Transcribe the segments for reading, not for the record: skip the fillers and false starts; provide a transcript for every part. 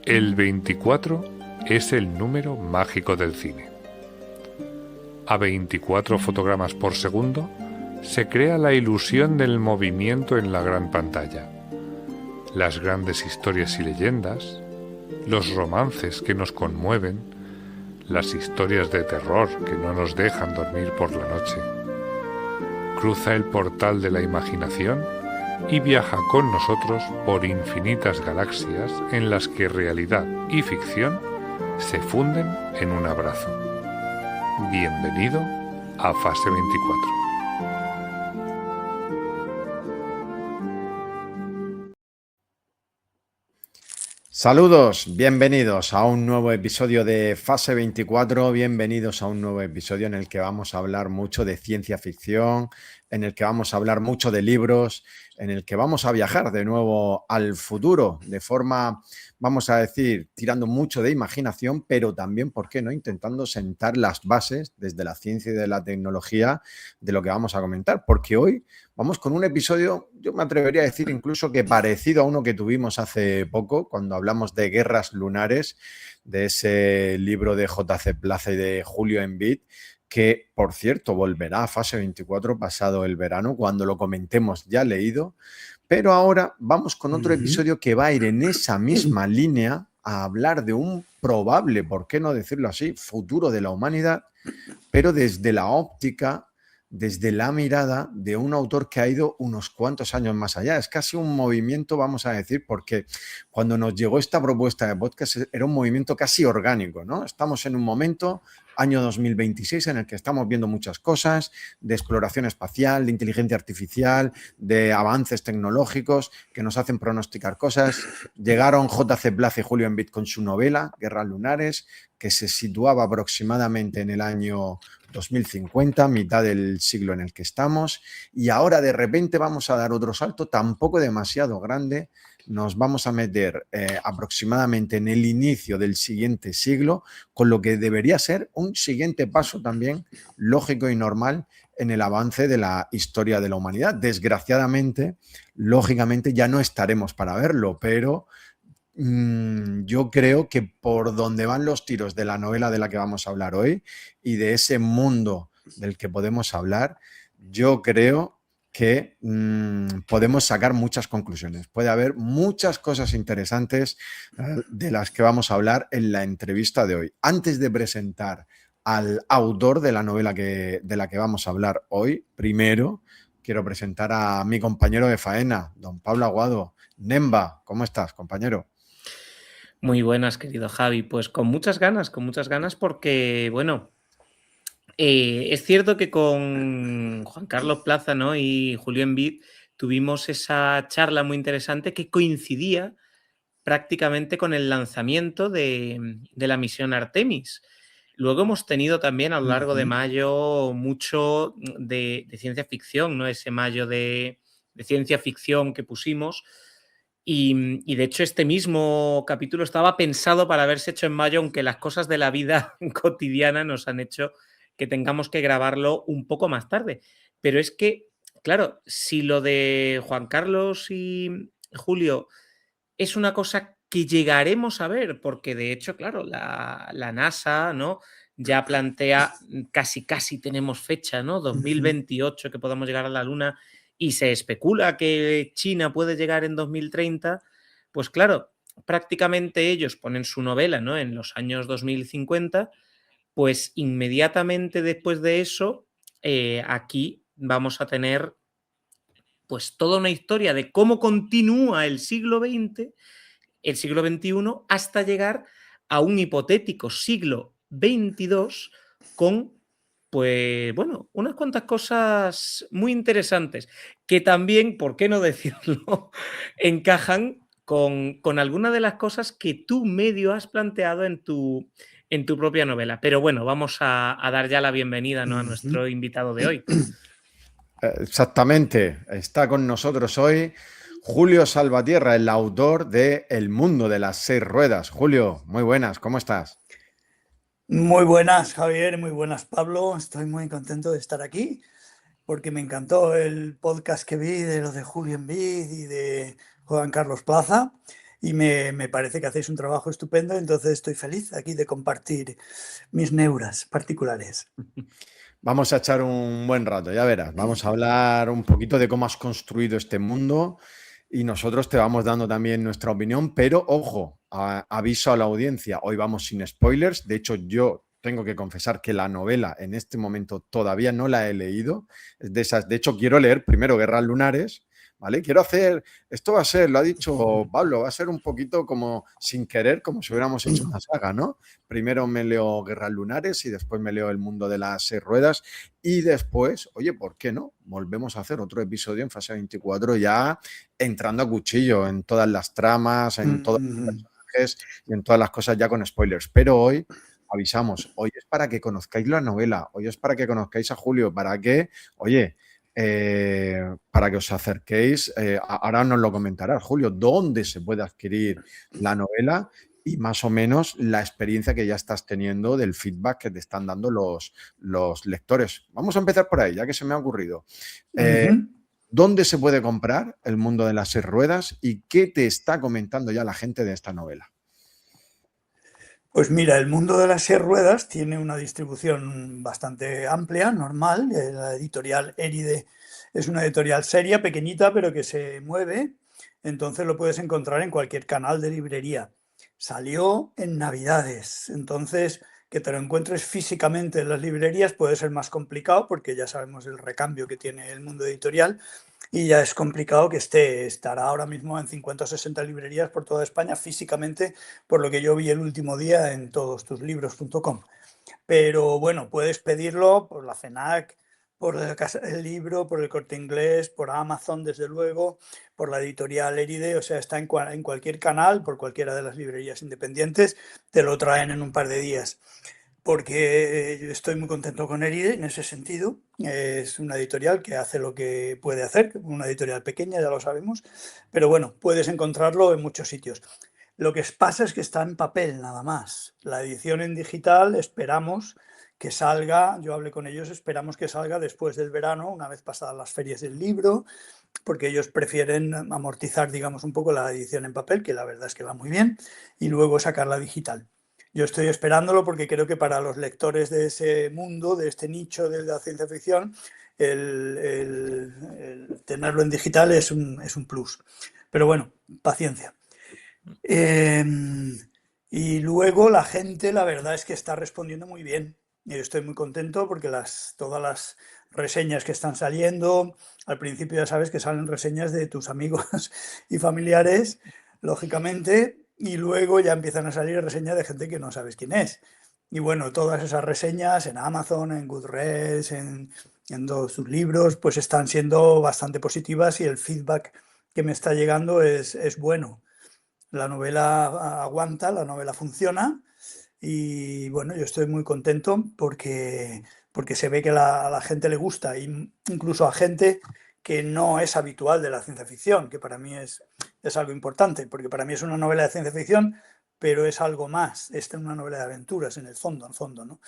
El 24 es el número mágico del cine. A 24 fotogramas por segundo se crea la ilusión del movimiento en la gran pantalla. Las grandes historias y leyendas, los romances que nos conmueven, las historias de terror que no nos dejan dormir por la noche. Cruza el portal de la imaginación y viaja con nosotros por infinitas galaxias en las que realidad y ficción se funden en un abrazo. Bienvenido a Fase 24. Saludos, bienvenidos a un nuevo episodio de Fase 24, bienvenidos a un nuevo episodio en el que vamos a hablar mucho de ciencia ficción, en el que vamos a hablar mucho de libros, en el que vamos a viajar de nuevo al futuro de forma, vamos a decir, tirando mucho de imaginación, pero también, ¿por qué no?, intentando sentar las bases desde la ciencia y de la tecnología de lo que vamos a comentar, porque hoy vamos con un episodio, yo me atrevería a decir incluso que parecido a uno que tuvimos hace poco, cuando hablamos de guerras lunares, de ese libro de J.C. Plaza y de Julio Envid, que, por cierto, volverá a Fase 24 pasado el verano, cuando lo comentemos ya leído. Pero ahora vamos con otro episodio que va a ir en esa misma línea a hablar de un probable, ¿por qué no decirlo así?, futuro de la humanidad, pero desde la óptica, desde la mirada de un autor que ha ido unos cuantos años más allá. Es casi un movimiento, vamos a decir, porque cuando nos llegó esta propuesta de podcast era un movimiento casi orgánico, ¿no? Estamos en un momento, año 2026, en el que estamos viendo muchas cosas de exploración espacial, de inteligencia artificial, de avances tecnológicos que nos hacen pronosticar cosas. Llegaron J.C. Plaza y Julio Envid con su novela, Guerras Lunares, que se situaba aproximadamente en el año 2050, mitad del siglo en el que estamos, y ahora de repente vamos a dar otro salto tampoco demasiado grande, nos vamos a meter aproximadamente en el inicio del siguiente siglo, con lo que debería ser un siguiente paso también lógico y normal en el avance de la historia de la humanidad. Desgraciadamente, lógicamente ya no estaremos para verlo, pero yo creo que por donde van los tiros de la novela de la que vamos a hablar hoy y de ese mundo del que podemos hablar, yo creo que podemos sacar muchas conclusiones. Puede haber muchas cosas interesantes de las que vamos a hablar en la entrevista de hoy. Antes de presentar al autor de la novela de la que vamos a hablar hoy, primero quiero presentar a mi compañero de faena, don Pablo Aguado. Nemba, ¿cómo estás, compañero? Muy buenas, querido Javi. Pues con muchas ganas porque, bueno, es cierto que con Juan Carlos Plaza, ¿no?, y Julio Envid tuvimos esa charla muy interesante que coincidía prácticamente con el lanzamiento de la misión Artemis. Luego hemos tenido también a lo largo de mayo mucho de ciencia ficción, ¿no? Ese mayo de ciencia ficción que pusimos. Y de hecho este mismo capítulo estaba pensado para haberse hecho en mayo, aunque las cosas de la vida cotidiana nos han hecho que tengamos que grabarlo un poco más tarde. Pero es que, claro, si lo de Juan Carlos y Julio es una cosa que llegaremos a ver, porque de hecho, claro, la NASA, ¿no?, ya plantea, casi tenemos fecha, ¿no?, 2028 que podamos llegar a la Luna, y se especula que China puede llegar en 2030, pues claro, prácticamente ellos ponen su novela, ¿no?, en los años 2050, pues inmediatamente después de eso, aquí vamos a tener pues toda una historia de cómo continúa el siglo XX, el siglo XXI, hasta llegar a un hipotético siglo XXII con, pues bueno, unas cuantas cosas muy interesantes que también, ¿por qué no decirlo?, encajan con algunas de las cosas que tú medio has planteado en tu propia novela. Pero bueno, vamos a dar ya la bienvenida, ¿no?, a nuestro invitado de hoy. Exactamente, está con nosotros hoy Julio Salvatierra, el autor de El mundo de las 6 ruedas. Julio, muy buenas, ¿cómo estás? Muy buenas, Javier, muy buenas, Pablo. Estoy muy contento de estar aquí porque me encantó el podcast que vi de los de Julio Envid y de Juan Carlos Plaza. y me parece que hacéis un trabajo estupendo, entonces estoy feliz aquí de compartir mis neuras particulares. Vamos a echar un buen rato, ya verás. Vamos a hablar un poquito de cómo has construido este mundo y nosotros te vamos dando también nuestra opinión, pero ojo, aviso a la audiencia, hoy vamos sin spoilers. De hecho, yo tengo que confesar que la novela en este momento todavía no la he leído. Es de esas, de hecho, quiero leer primero Guerras Lunares, ¿vale? Quiero hacer, esto va a ser, lo ha dicho Pablo, va a ser un poquito como sin querer, como si hubiéramos hecho una saga, ¿no? Primero me leo Guerras Lunares y después me leo El mundo de las 6 ruedas y después, oye, ¿por qué no? Volvemos a hacer otro episodio en fase 24 ya entrando a cuchillo en todas las tramas, en todos los personajes y en todas las cosas ya con spoilers. Pero hoy avisamos, hoy es para que conozcáis la novela, hoy es para que conozcáis a Julio, para que, oye, para que os acerquéis, ahora nos lo comentarás, Julio, dónde se puede adquirir la novela y más o menos la experiencia que ya estás teniendo del feedback que te están dando los lectores. Vamos a empezar por ahí, ya que se me ha ocurrido. ¿Dónde se puede comprar El mundo de las 6 ruedas y qué te está comentando ya la gente de esta novela? Pues mira, El mundo de las 6 ruedas tiene una distribución bastante amplia, normal. La editorial Éride es una editorial seria, pequeñita, pero que se mueve. Entonces lo puedes encontrar en cualquier canal de librería. Salió en Navidades, entonces que te lo encuentres físicamente en las librerías puede ser más complicado porque ya sabemos el recambio que tiene el mundo editorial y ya es complicado que estará ahora mismo en 50 o 60 librerías por toda España físicamente, por lo que yo vi el último día en todostuslibros.com. Pero bueno, puedes pedirlo por la FENAC, por la Casa del Libro, por el Corte Inglés, por Amazon, desde luego, por la editorial Éride, o sea, está en cualquier canal, por cualquiera de las librerías independientes, te lo traen en un par de días. Porque yo estoy muy contento con Éride en ese sentido. Es una editorial que hace lo que puede hacer, una editorial pequeña, ya lo sabemos, pero bueno, puedes encontrarlo en muchos sitios. Lo que pasa es que está en papel nada más. La edición en digital esperamos que salga, yo hablé con ellos, esperamos que salga después del verano, una vez pasadas las ferias del libro, porque ellos prefieren amortizar, digamos, un poco la edición en papel, que la verdad es que va muy bien, y luego sacarla digital. Yo estoy esperándolo porque creo que para los lectores de ese mundo, de este nicho de la ciencia ficción, el tenerlo en digital es un plus. Pero bueno, paciencia. Y luego la gente, la verdad es que está respondiendo muy bien. Yo estoy muy contento porque todas las reseñas que están saliendo, al principio ya sabes que salen reseñas de tus amigos y familiares, lógicamente, y luego ya empiezan a salir reseñas de gente que no sabes quién es. Y bueno, todas esas reseñas en Amazon, en Goodreads, en todos sus libros, pues están siendo bastante positivas y el feedback que me está llegando es bueno. La novela aguanta, la novela funciona y bueno, yo estoy muy contento porque se ve que a la gente le gusta, incluso a gente que no es habitual de la ciencia ficción, que para mí es algo importante, porque para mí es una novela de ciencia ficción, pero es algo más, es una novela de aventuras en el fondo, ¿no?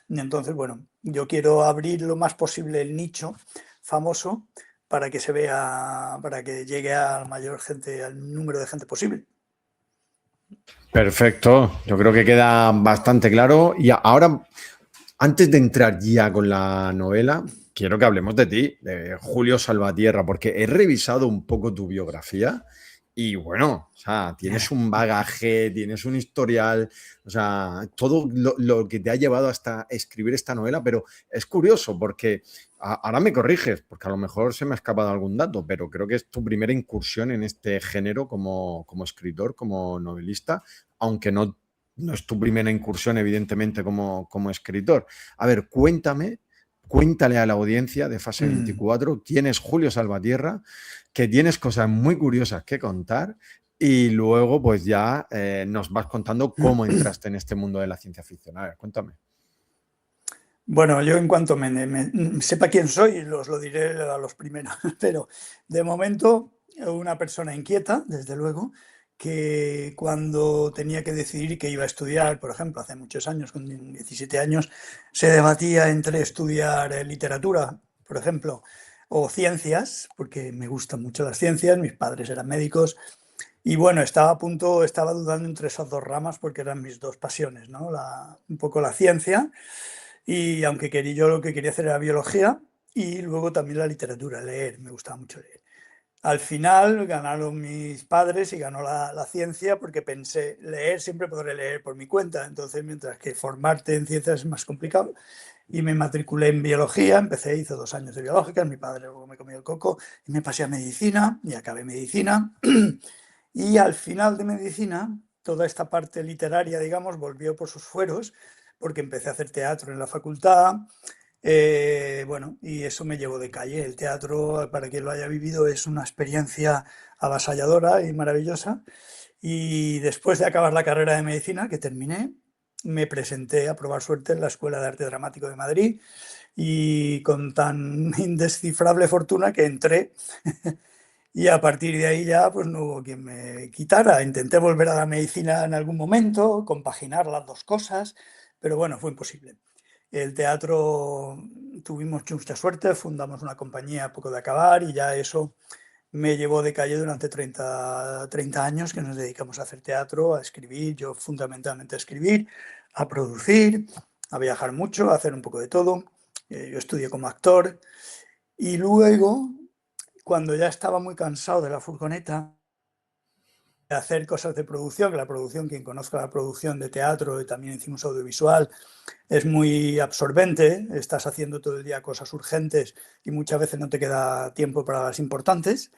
Y entonces, bueno, yo quiero abrir lo más posible el nicho famoso para que se vea, para que llegue a la mayor gente, al número de gente posible. Perfecto, yo creo que queda bastante claro. Y ahora, antes de entrar ya con la novela, quiero que hablemos de ti, de Julio Salvatierra, porque he revisado un poco tu biografía y bueno, o sea, tienes un bagaje, tienes un historial, o sea, todo lo que te ha llevado hasta escribir esta novela, pero es curioso porque ahora me corriges, porque a lo mejor se me ha escapado algún dato, pero creo que es tu primera incursión en este género como escritor, como novelista, aunque no es tu primera incursión, evidentemente, como escritor. A ver, cuéntale a la audiencia de Fase 24 quién es Julio Salvatierra, que tienes cosas muy curiosas que contar y luego pues ya nos vas contando cómo entraste en este mundo de la ciencia ficción. A ver, cuéntame. Bueno, yo en cuanto me sepa quién soy, os lo diré a los primeros, pero de momento una persona inquieta, desde luego, que cuando tenía que decidir qué iba a estudiar, por ejemplo, hace muchos años, con 17 años, se debatía entre estudiar literatura, por ejemplo, o ciencias, porque me gustan mucho las ciencias, mis padres eran médicos, Y bueno, estaba dudando entre esas dos ramas porque eran mis dos pasiones, ¿no? Un poco la ciencia, y aunque yo lo que quería hacer era biología, y luego también la literatura, leer, me gustaba mucho leer. Al final ganaron mis padres y ganó la ciencia, porque pensé, leer siempre podré leer por mi cuenta, entonces mientras que formarte en ciencias es más complicado, y me matriculé en biología, hice 2 años de biológicas, mi padre luego me comió el coco y me pasé a medicina y acabé medicina. Y al final de medicina, toda esta parte literaria, digamos, volvió por sus fueros, porque empecé a hacer teatro en la facultad. Bueno, y eso me llevó de calle. El teatro, para quien lo haya vivido, es una experiencia avasalladora y maravillosa. Y después de acabar la carrera de medicina, que terminé, me presenté a probar suerte en la Escuela de Arte Dramático de Madrid, y con tan indescifrable fortuna que entré. Y a partir de ahí ya pues no hubo quien me quitara. Intenté volver a la medicina en algún momento, compaginar las dos cosas, pero bueno, fue imposible. El teatro, tuvimos mucha suerte, fundamos una compañía a poco de acabar, y ya eso me llevó de calle durante 30 años que nos dedicamos a hacer teatro, a escribir, yo fundamentalmente a escribir, a producir, a viajar mucho, a hacer un poco de todo. Yo estudié como actor, y luego, cuando ya estaba muy cansado de la furgoneta, de hacer cosas de producción, que la producción, quien conozca la producción de teatro y también hicimos audiovisual, es muy absorbente, estás haciendo todo el día cosas urgentes y muchas veces no te queda tiempo para las importantes.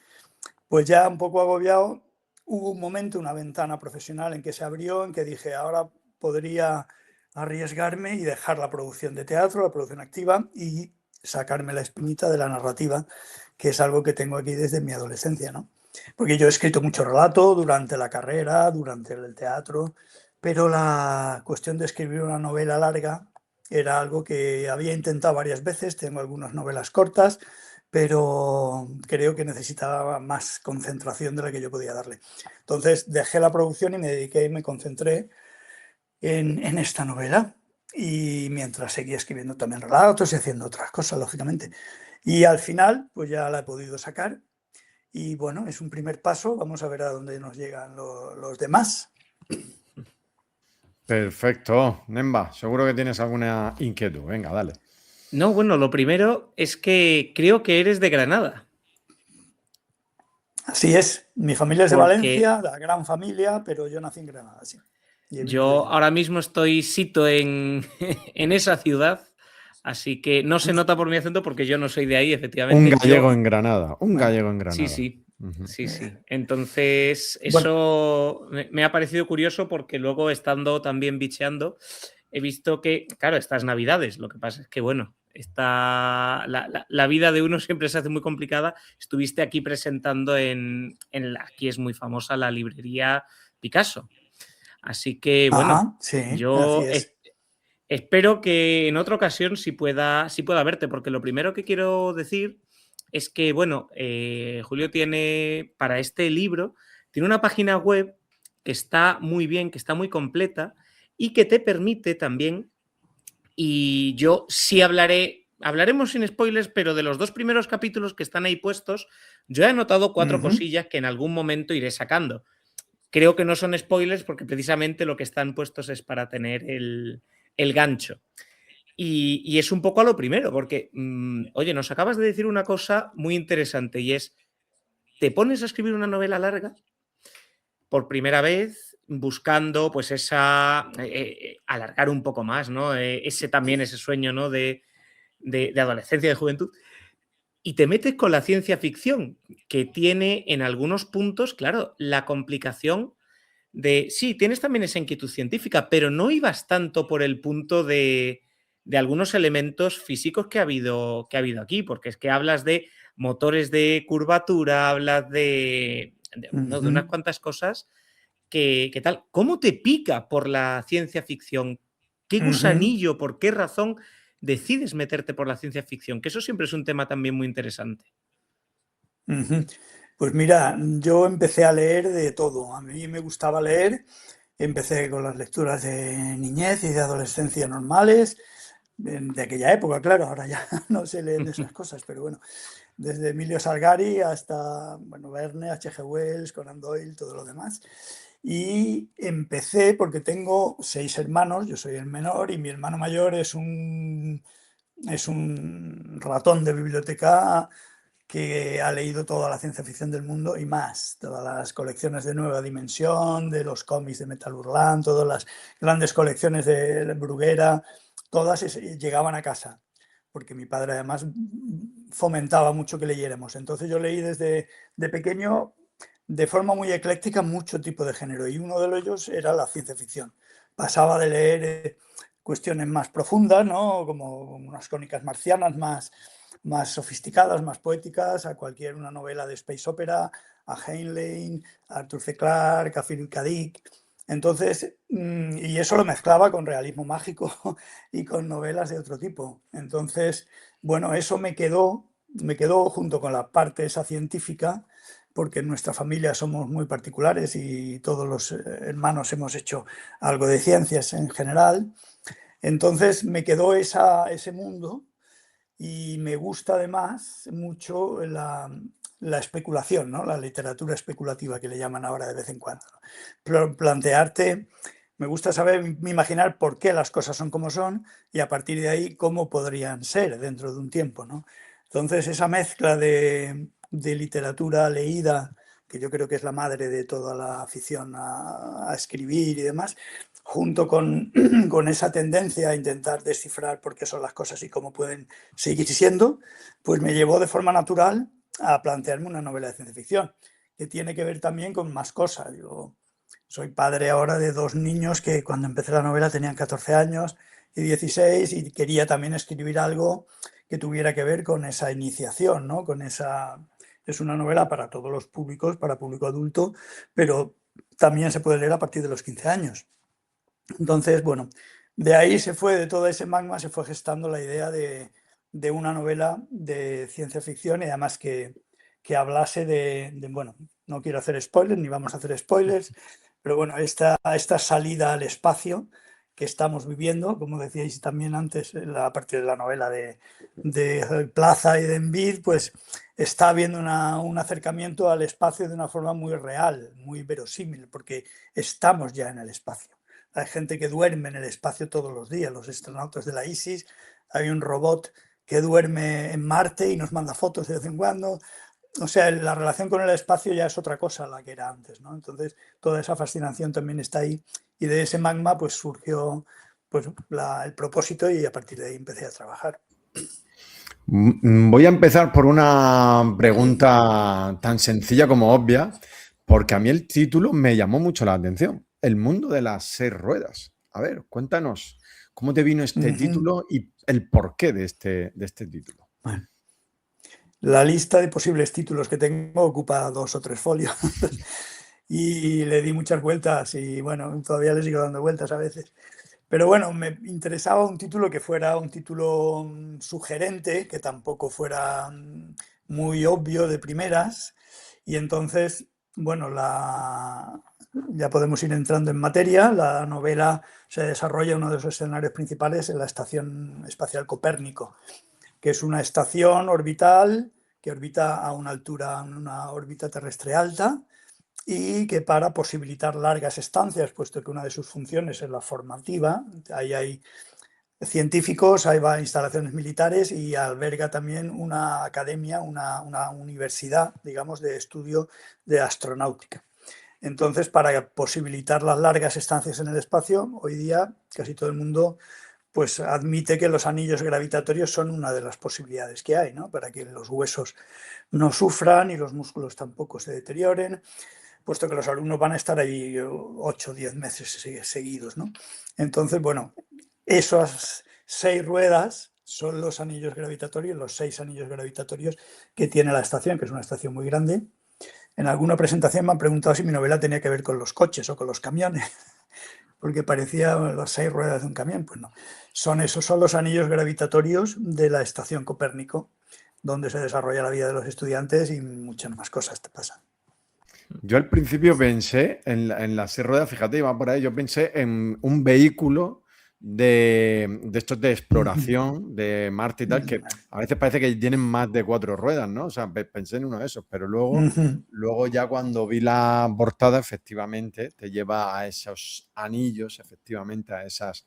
Pues ya un poco agobiado, hubo un momento, una ventana profesional en que se abrió, en que dije, ahora podría arriesgarme y dejar la producción de teatro, la producción activa, y sacarme la espinita de la narrativa, que es algo que tengo aquí desde mi adolescencia, ¿no? Porque yo he escrito mucho relato durante la carrera, durante el teatro, pero la cuestión de escribir una novela larga era algo que había intentado varias veces. Tengo algunas novelas cortas, pero creo que necesitaba más concentración de la que yo podía darle. Entonces dejé la producción y me dediqué y me concentré en esta novela. Y mientras seguía escribiendo también relatos y haciendo otras cosas, lógicamente. Y al final, pues ya la he podido sacar. Y bueno, es un primer paso. Vamos a ver a dónde nos llegan los demás. Perfecto. Nemba, seguro que tienes alguna inquietud. Venga, dale. No, bueno, lo primero es que creo que eres de Granada. Así es. Mi familia es de Porque Valencia, la gran familia, pero yo nací en Granada, sí. Y he vivido yo allí. ahora mismo estoy sito en, en esa ciudad, así que no se nota por mi acento porque yo no soy de ahí, Un efectivamente. gallego en Granada. Un Bueno, gallego en Granada. Sí. Ujú. Sí. Entonces, Bueno, eso me ha parecido curioso porque luego, estando también bicheando, he visto que, claro, estas Navidades, lo que pasa es que, bueno, la vida de uno siempre se hace muy complicada. Estuviste aquí presentando aquí es muy famosa la librería Picasso. Así que, bueno, ajá, sí, así yo es. espero que en otra ocasión sí pueda verte, porque lo primero que quiero decir es que, bueno, Julio tiene, para este libro, tiene una página web que está muy bien, que está muy completa y que te permite también, y yo sí hablaremos sin spoilers, pero de los 2 primeros capítulos que están ahí puestos, yo he anotado 4 cosillas que en algún momento iré sacando. Creo que no son spoilers porque precisamente lo que están puestos es para tener el gancho. Y es un poco a lo primero, porque, oye, nos acabas de decir una cosa muy interesante, y es, te pones a escribir una novela larga por primera vez buscando pues alargar un poco más, ¿no? Ese sueño, ¿no? de adolescencia, de juventud, y te metes con la ciencia ficción, que tiene en algunos puntos, claro, la complicación sí, tienes también esa inquietud científica, pero no ibas tanto por el punto de algunos elementos físicos que ha habido aquí, porque es que hablas de motores de curvatura, hablas de unas cuantas cosas que tal. ¿Cómo te pica por la ciencia ficción? ¿Qué gusanillo, por qué razón decides meterte por la ciencia ficción? Que eso siempre es un tema también muy interesante. Pues mira, yo empecé a leer de todo. A mí me gustaba leer. Empecé con las lecturas de niñez y de adolescencia normales, de aquella época, claro. Ahora ya no se leen esas cosas, pero bueno. desde Emilio Salgari hasta, bueno, Verne, H.G. Wells, Conan Doyle, todo lo demás. Y empecé porque tengo 6 hermanos, yo soy el menor y mi hermano mayor es un ratón de biblioteca que ha leído toda la ciencia ficción del mundo y más, todas las colecciones de Nueva Dimensión, de los cómics de Metal Hurlant, todas las grandes colecciones de Bruguera, todas llegaban a casa, porque mi padre además fomentaba mucho que leyéramos. Entonces yo leí desde de pequeño, de forma muy ecléctica, mucho tipo de género, y uno de ellos era la ciencia ficción. Pasaba de leer cuestiones más profundas, ¿no? Como unas crónicas marcianas más sofisticadas, más poéticas, a una novela de space opera, a Heinlein, a Arthur C. Clarke, a Philip K. Dick. Entonces, y eso lo mezclaba con realismo mágico y con novelas de otro tipo. Entonces, bueno, eso me quedó junto con la parte esa científica, porque en nuestra familia somos muy particulares y todos los hermanos hemos hecho algo de ciencias en general. Entonces me quedó ese mundo y me gusta además mucho la especulación, ¿no? La literatura especulativa que le llaman ahora de vez en cuando. Plantearte, me gusta saber, imaginar por qué las cosas son como son y a partir de ahí cómo podrían ser dentro de un tiempo, ¿no? Entonces esa mezcla de literatura leída, que yo creo que es la madre de toda la afición a escribir y demás, junto con esa tendencia a intentar descifrar por qué son las cosas y cómo pueden seguir siendo, pues me llevó de forma natural a plantearme una novela de ciencia ficción, que tiene que ver también con más cosas. Yo soy padre ahora de 2 niños que cuando empecé la novela tenían 14 años y 16 y quería también escribir algo que tuviera que ver con esa iniciación, ¿no? Es una novela para todos los públicos, para público adulto, pero también se puede leer a partir de los 15 años. Entonces, bueno, de todo ese magma se fue gestando la idea de una novela de ciencia ficción y además que hablase bueno, no quiero hacer spoilers, ni vamos a hacer spoilers, pero bueno, esta salida al espacio que estamos viviendo, como decíais también antes, a partir de la novela de Plaza y de Envid, pues está habiendo un acercamiento al espacio de una forma muy real, muy verosímil, porque estamos ya en el espacio. Hay gente que duerme en el espacio todos los días, los astronautas de la ISIS, hay un robot que duerme en Marte y nos manda fotos de vez en cuando. O sea, la relación con el espacio ya es otra cosa a la que era antes, ¿no? Entonces, toda esa fascinación también está ahí y de ese magma pues surgió pues, el propósito y a partir de ahí empecé a trabajar. Voy a empezar por una pregunta tan sencilla como obvia, porque a mí el título me llamó mucho la atención. El mundo de las 6 ruedas. A ver, cuéntanos, ¿cómo te vino este título y el porqué de este título? Bueno, la lista de posibles títulos que tengo ocupa 2 o 3 folios y le di muchas vueltas y bueno, todavía le sigo dando vueltas a veces. Pero bueno, me interesaba un título que fuera un título sugerente, que tampoco fuera muy obvio de primeras. Y entonces, bueno, ya podemos ir entrando en materia. La novela se desarrolla uno de los escenarios principales en la Estación Espacial Copérnico, que es una estación orbital que orbita a una altura, una órbita terrestre alta, y que para posibilitar largas estancias, puesto que una de sus funciones es la formativa, ahí hay científicos, hay instalaciones militares y alberga también una academia, una universidad, digamos, de estudio de astronáutica. Entonces, para posibilitar las largas estancias en el espacio, hoy día casi todo el mundo pues admite que los anillos gravitatorios son una de las posibilidades que hay, ¿no? Para que los huesos no sufran y los músculos tampoco se deterioren, puesto que los alumnos van a estar ahí 8 o 10 meses seguidos, ¿no? Entonces, bueno, esas 6 ruedas son los anillos gravitatorios, los 6 anillos gravitatorios que tiene la estación, que es una estación muy grande. En alguna presentación me han preguntado si mi novela tenía que ver con los coches o con los camiones, porque parecía las 6 ruedas de un camión. Pues no, esos son los anillos gravitatorios de la estación Copérnico, donde se desarrolla la vida de los estudiantes y muchas más cosas te pasan. Yo al principio pensé en las 6 ruedas, fíjate, iba por ahí, yo pensé en un vehículo de estos de exploración de Marte y tal, que a veces parece que tienen más de 4 ruedas, ¿no? O sea, pensé en uno de esos, pero luego ya cuando vi la portada, efectivamente, te lleva a esos anillos, efectivamente, a esas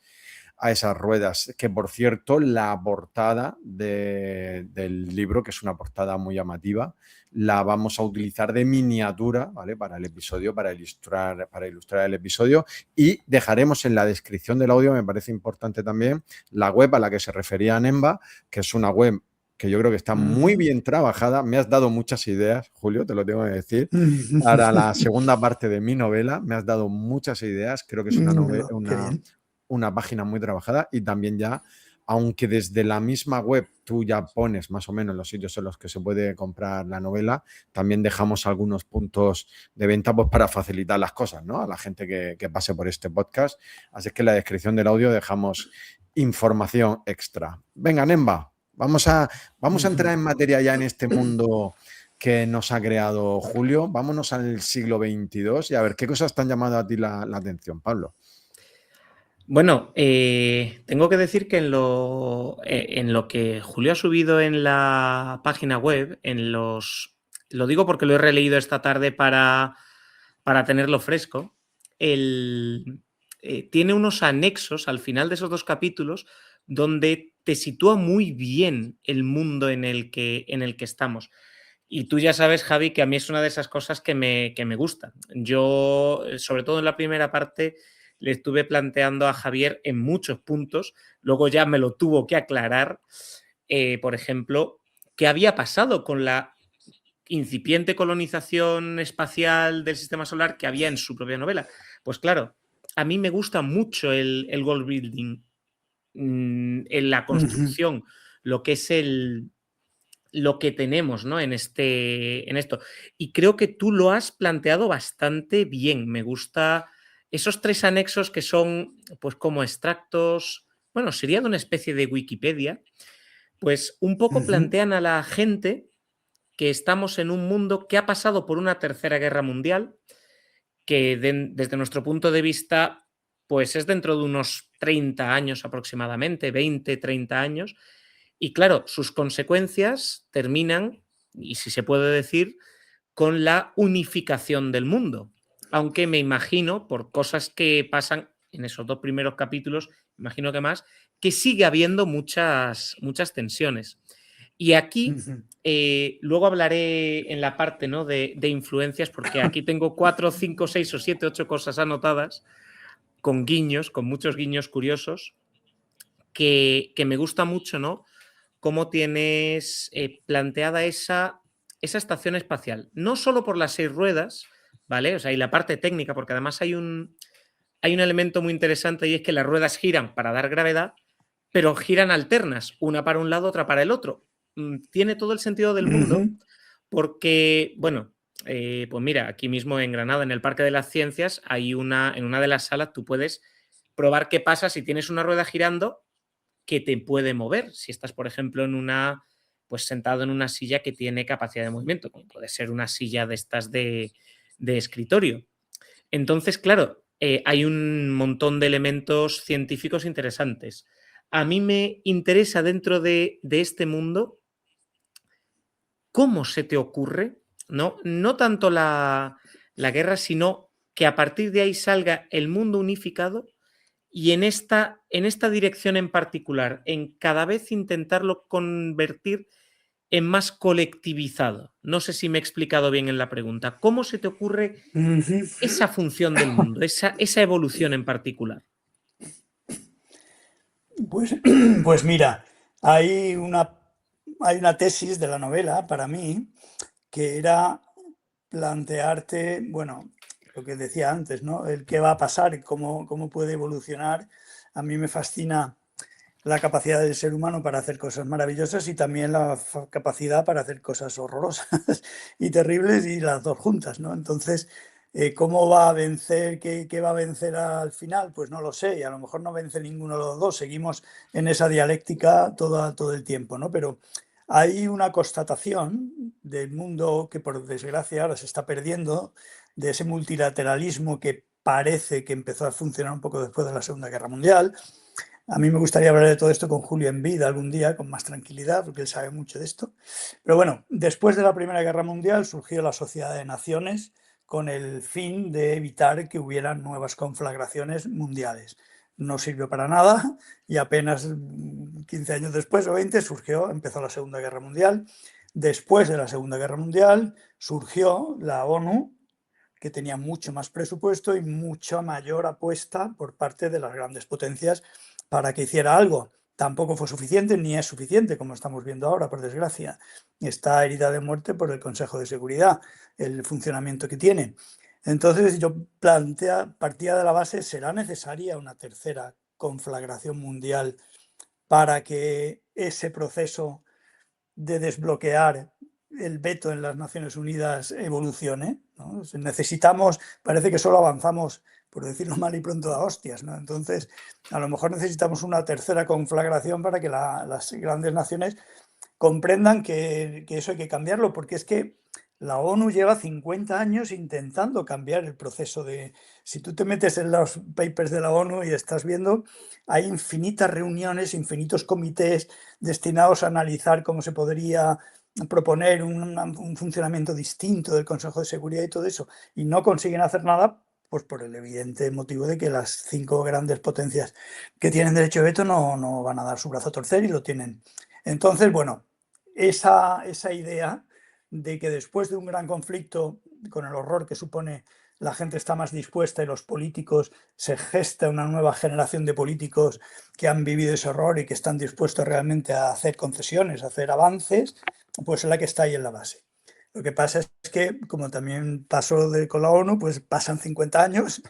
ruedas. Que, por cierto, la portada del libro, que es una portada muy llamativa, la vamos a utilizar de miniatura, ¿vale? Para el episodio, para ilustrar el episodio, y dejaremos en la descripción del audio, me parece importante también, la web a la que se refería Nemba, que es una web que yo creo que está muy bien trabajada. Me has dado muchas ideas, Julio, te lo tengo que decir, para la segunda parte de mi novela. Me has dado muchas ideas. Creo que es una página muy trabajada, y también ya, aunque desde la misma web tú ya pones más o menos los sitios en los que se puede comprar la novela, también dejamos algunos puntos de venta, pues, para facilitar las cosas, ¿no? A la gente que pase por este podcast. Así es que en la descripción del audio dejamos información extra. Venga, Nemba, vamos a entrar en materia ya en este mundo que nos ha creado Julio. Vámonos al siglo XXII y a ver qué cosas te han llamado a ti la atención, Pablo. Bueno, tengo que decir que en lo que Julio ha subido en la página web, lo digo porque lo he releído esta tarde para tenerlo fresco, tiene unos anexos al final de esos 2 capítulos donde te sitúa muy bien el mundo en el que estamos. Y tú ya sabes, Javi, que a mí es una de esas cosas que me gusta. Yo, sobre todo en la primera parte, le estuve planteando a Javier en muchos puntos, luego ya me lo tuvo que aclarar, por ejemplo, qué había pasado con la incipiente colonización espacial del sistema solar que había en su propia novela. Pues claro, a mí me gusta mucho el world building, en la construcción, lo que es lo que tenemos, ¿no? en esto. Y creo que tú lo has planteado bastante bien. Me gusta esos 3 anexos que son, pues, como extractos, bueno, sería de una especie de Wikipedia, pues un poco plantean a la gente que estamos en un mundo que ha pasado por una tercera guerra mundial, que desde nuestro punto de vista, pues es dentro de unos 30 años aproximadamente, 20, 30 años, y claro, sus consecuencias terminan, y si se puede decir, con la unificación del mundo. Aunque me imagino, por cosas que pasan en esos 2 primeros capítulos, imagino que más, que sigue habiendo muchas tensiones. Y aquí, luego hablaré en la parte, ¿no? de influencias, porque aquí tengo 4, 5, 6 o 7, 8 cosas anotadas, con guiños, con muchos guiños curiosos, que me gusta mucho, ¿no? Cómo tienes planteada esa estación espacial. No solo por las 6 ruedas, ¿vale? O sea, y la parte técnica, porque además hay un elemento muy interesante, y es que las ruedas giran para dar gravedad, pero giran alternas, una para un lado, otra para el otro. Tiene todo el sentido del mundo, porque, bueno, pues mira, aquí mismo en Granada, en el Parque de las Ciencias, en una de las salas tú puedes probar qué pasa si tienes una rueda girando que te puede mover. Si estás, por ejemplo, pues sentado en una silla que tiene capacidad de movimiento, como puede ser una silla de estas de escritorio. Entonces, claro, hay un montón de elementos científicos interesantes. A mí me interesa, dentro de este mundo, cómo se te ocurre, no tanto la guerra, sino que a partir de ahí salga el mundo unificado, y en esta dirección en particular, en cada vez intentarlo convertir en más colectivizado. No sé si me he explicado bien en la pregunta. ¿Cómo se te ocurre esa función del mundo, esa evolución en particular? Pues mira, hay una tesis de la novela para mí que era plantearte, bueno, lo que decía antes, ¿no? El qué va a pasar, cómo puede evolucionar. A mí me fascina la capacidad del ser humano para hacer cosas maravillosas, y también la capacidad para hacer cosas horrorosas y terribles, y las dos juntas, ¿no? Entonces, ¿cómo va a vencer? ¿Qué va a vencer al final? Pues no lo sé, y a lo mejor no vence ninguno de los dos. Seguimos en esa dialéctica todo el tiempo, ¿no? Pero hay una constatación del mundo que por desgracia ahora se está perdiendo, de ese multilateralismo que parece que empezó a funcionar un poco después de la Segunda Guerra Mundial. A mí me gustaría hablar de todo esto con Julio Embid algún día, con más tranquilidad, porque él sabe mucho de esto. Pero bueno, después de la Primera Guerra Mundial surgió la Sociedad de Naciones con el fin de evitar que hubieran nuevas conflagraciones mundiales. No sirvió para nada y apenas 15 años después o 20 empezó la Segunda Guerra Mundial. Después de la Segunda Guerra Mundial surgió la ONU, que tenía mucho más presupuesto y mucha mayor apuesta por parte de las grandes potencias para que hiciera algo. Tampoco fue suficiente, ni es suficiente, como estamos viendo ahora, por desgracia. Está herida de muerte por el Consejo de Seguridad, el funcionamiento que tiene. Entonces yo partía de la base, ¿será necesaria una tercera conflagración mundial para que ese proceso de desbloquear el veto en las Naciones Unidas evolucione, ¿no? Necesitamos, parece que solo avanzamos, por decirlo mal y pronto, a hostias, ¿no? Entonces, a lo mejor necesitamos una tercera conflagración para que las grandes naciones comprendan que eso hay que cambiarlo, porque es que la ONU lleva 50 años intentando cambiar el proceso de... Si tú te metes en los papers de la ONU y estás viendo, hay infinitas reuniones, infinitos comités destinados a analizar cómo se podría proponer un funcionamiento distinto del Consejo de Seguridad y todo eso, y no consiguen hacer nada, pues por el evidente motivo de que las 5 grandes potencias que tienen derecho de veto no van a dar su brazo a torcer y lo tienen. Entonces, bueno, esa idea de que después de un gran conflicto, con el horror que supone, la gente está más dispuesta y los políticos, se gesta una nueva generación de políticos que han vivido ese horror y que están dispuestos realmente a hacer concesiones, a hacer avances, pues es la que está ahí en la base. Lo que pasa es que, como también pasó con la ONU, pues pasan 50 años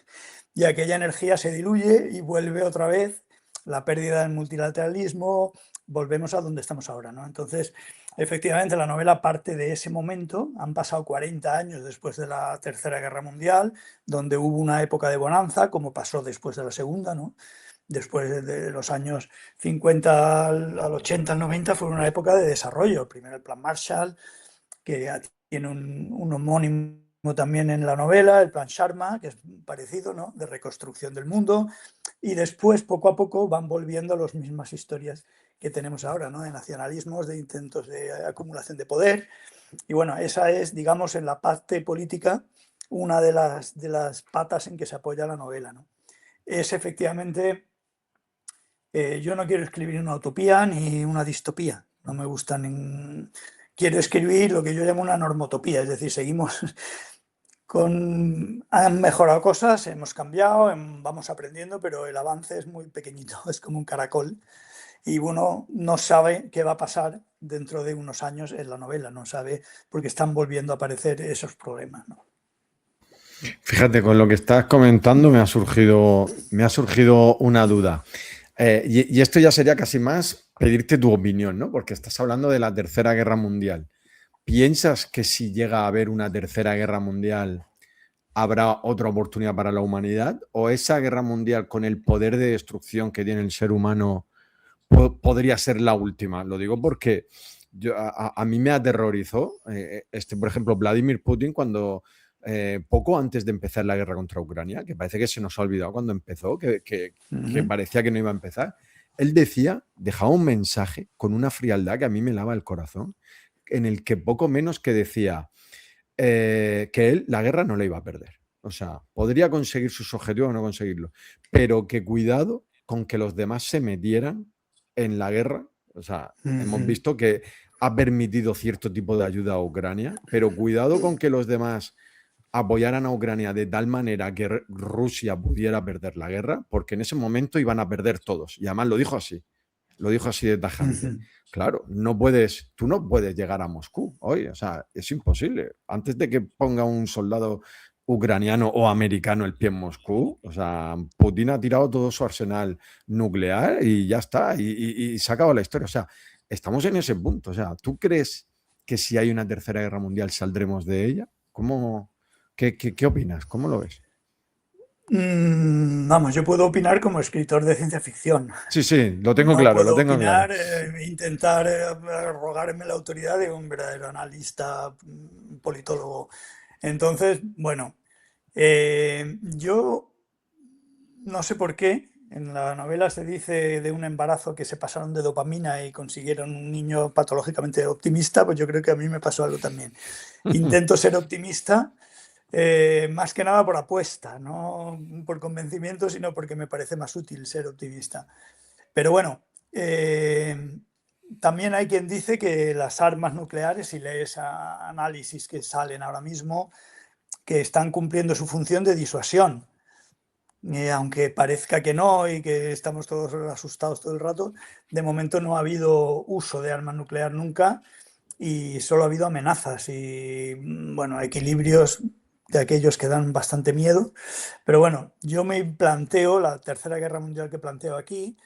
y aquella energía se diluye y vuelve otra vez la pérdida del multilateralismo, volvemos a donde estamos ahora, ¿no? Entonces, efectivamente, la novela parte de ese momento. Han pasado 40 años después de la Tercera Guerra Mundial, donde hubo una época de bonanza, como pasó después de la Segunda, ¿no? Después de los años 50 al 80, al 90, fue una época de desarrollo. Primero el Plan Marshall, que tiene un homónimo también en la novela, el Plan Sharma, que es parecido, ¿no? De reconstrucción del mundo. Y después, poco a poco, van volviendo las mismas historias que tenemos ahora, ¿no? De nacionalismos, de intentos de acumulación de poder. Y bueno, esa es, digamos, en la parte política, una de las patas en que se apoya la novela, ¿no? Es efectivamente, yo no quiero escribir una utopía ni una distopía, no me gustan. Quiero escribir lo que yo llamo una normotopía, es decir, seguimos han mejorado cosas, hemos cambiado, vamos aprendiendo, pero el avance es muy pequeñito, es como un caracol. Y uno no sabe qué va a pasar dentro de unos años en la novela, no sabe, porque están volviendo a aparecer esos problemas, ¿no? Fíjate, con lo que estás comentando me ha surgido una duda. Y esto ya sería casi más pedirte tu opinión, ¿no? Porque estás hablando de la Tercera Guerra Mundial. ¿Piensas que si llega a haber una Tercera Guerra Mundial habrá otra oportunidad para la humanidad? ¿O esa guerra mundial, con el poder de destrucción que tiene el ser humano, podría ser la última? Lo digo porque a mí me aterrorizó, por ejemplo, Vladimir Putin cuando... poco antes de empezar la guerra contra Ucrania, que parece que se nos ha olvidado cuando empezó, que parecía que no iba a empezar, él dejaba un mensaje con una frialdad que a mí me lava el corazón, en el que poco menos que decía que él la guerra no la iba a perder. O sea, podría conseguir sus objetivos o no conseguirlo, pero que cuidado con que los demás se metieran en la guerra. O sea, hemos visto que ha permitido cierto tipo de ayuda a Ucrania, pero cuidado con que los demás apoyaran a Ucrania de tal manera que Rusia pudiera perder la guerra, porque en ese momento iban a perder todos. Y además lo dijo así de tajante. Claro, tú no puedes llegar a Moscú hoy, o sea, es imposible. Antes de que ponga un soldado ucraniano o americano el pie en Moscú, o sea, Putin ha tirado todo su arsenal nuclear y ya está, y se ha acabado la historia. O sea, estamos en ese punto. O sea, ¿tú crees que si hay una tercera guerra mundial saldremos de ella? ¿Qué opinas? ¿Cómo lo ves? Vamos, yo puedo opinar como escritor de ciencia ficción. Sí, sí, lo tengo No claro, lo puedo tengo claro. opinar, intentar arrogarme la autoridad de un verdadero analista, politólogo. Entonces, bueno, yo no sé por qué. En la novela se dice de un embarazo que se pasaron de dopamina y consiguieron un niño patológicamente optimista, pues yo creo que a mí me pasó algo también. Intento ser optimista, más que nada por apuesta, no por convencimiento, sino porque me parece más útil ser optimista. Pero bueno, también hay quien dice que las armas nucleares, si lees análisis que salen ahora mismo, que están cumpliendo su función de disuasión. Aunque parezca que no y que estamos todos asustados todo el rato, de momento no ha habido uso de armas nucleares nunca y solo ha habido amenazas y, bueno, equilibrios de aquellos que dan bastante miedo. Pero bueno, yo me planteo, la Tercera Guerra Mundial que planteo aquí,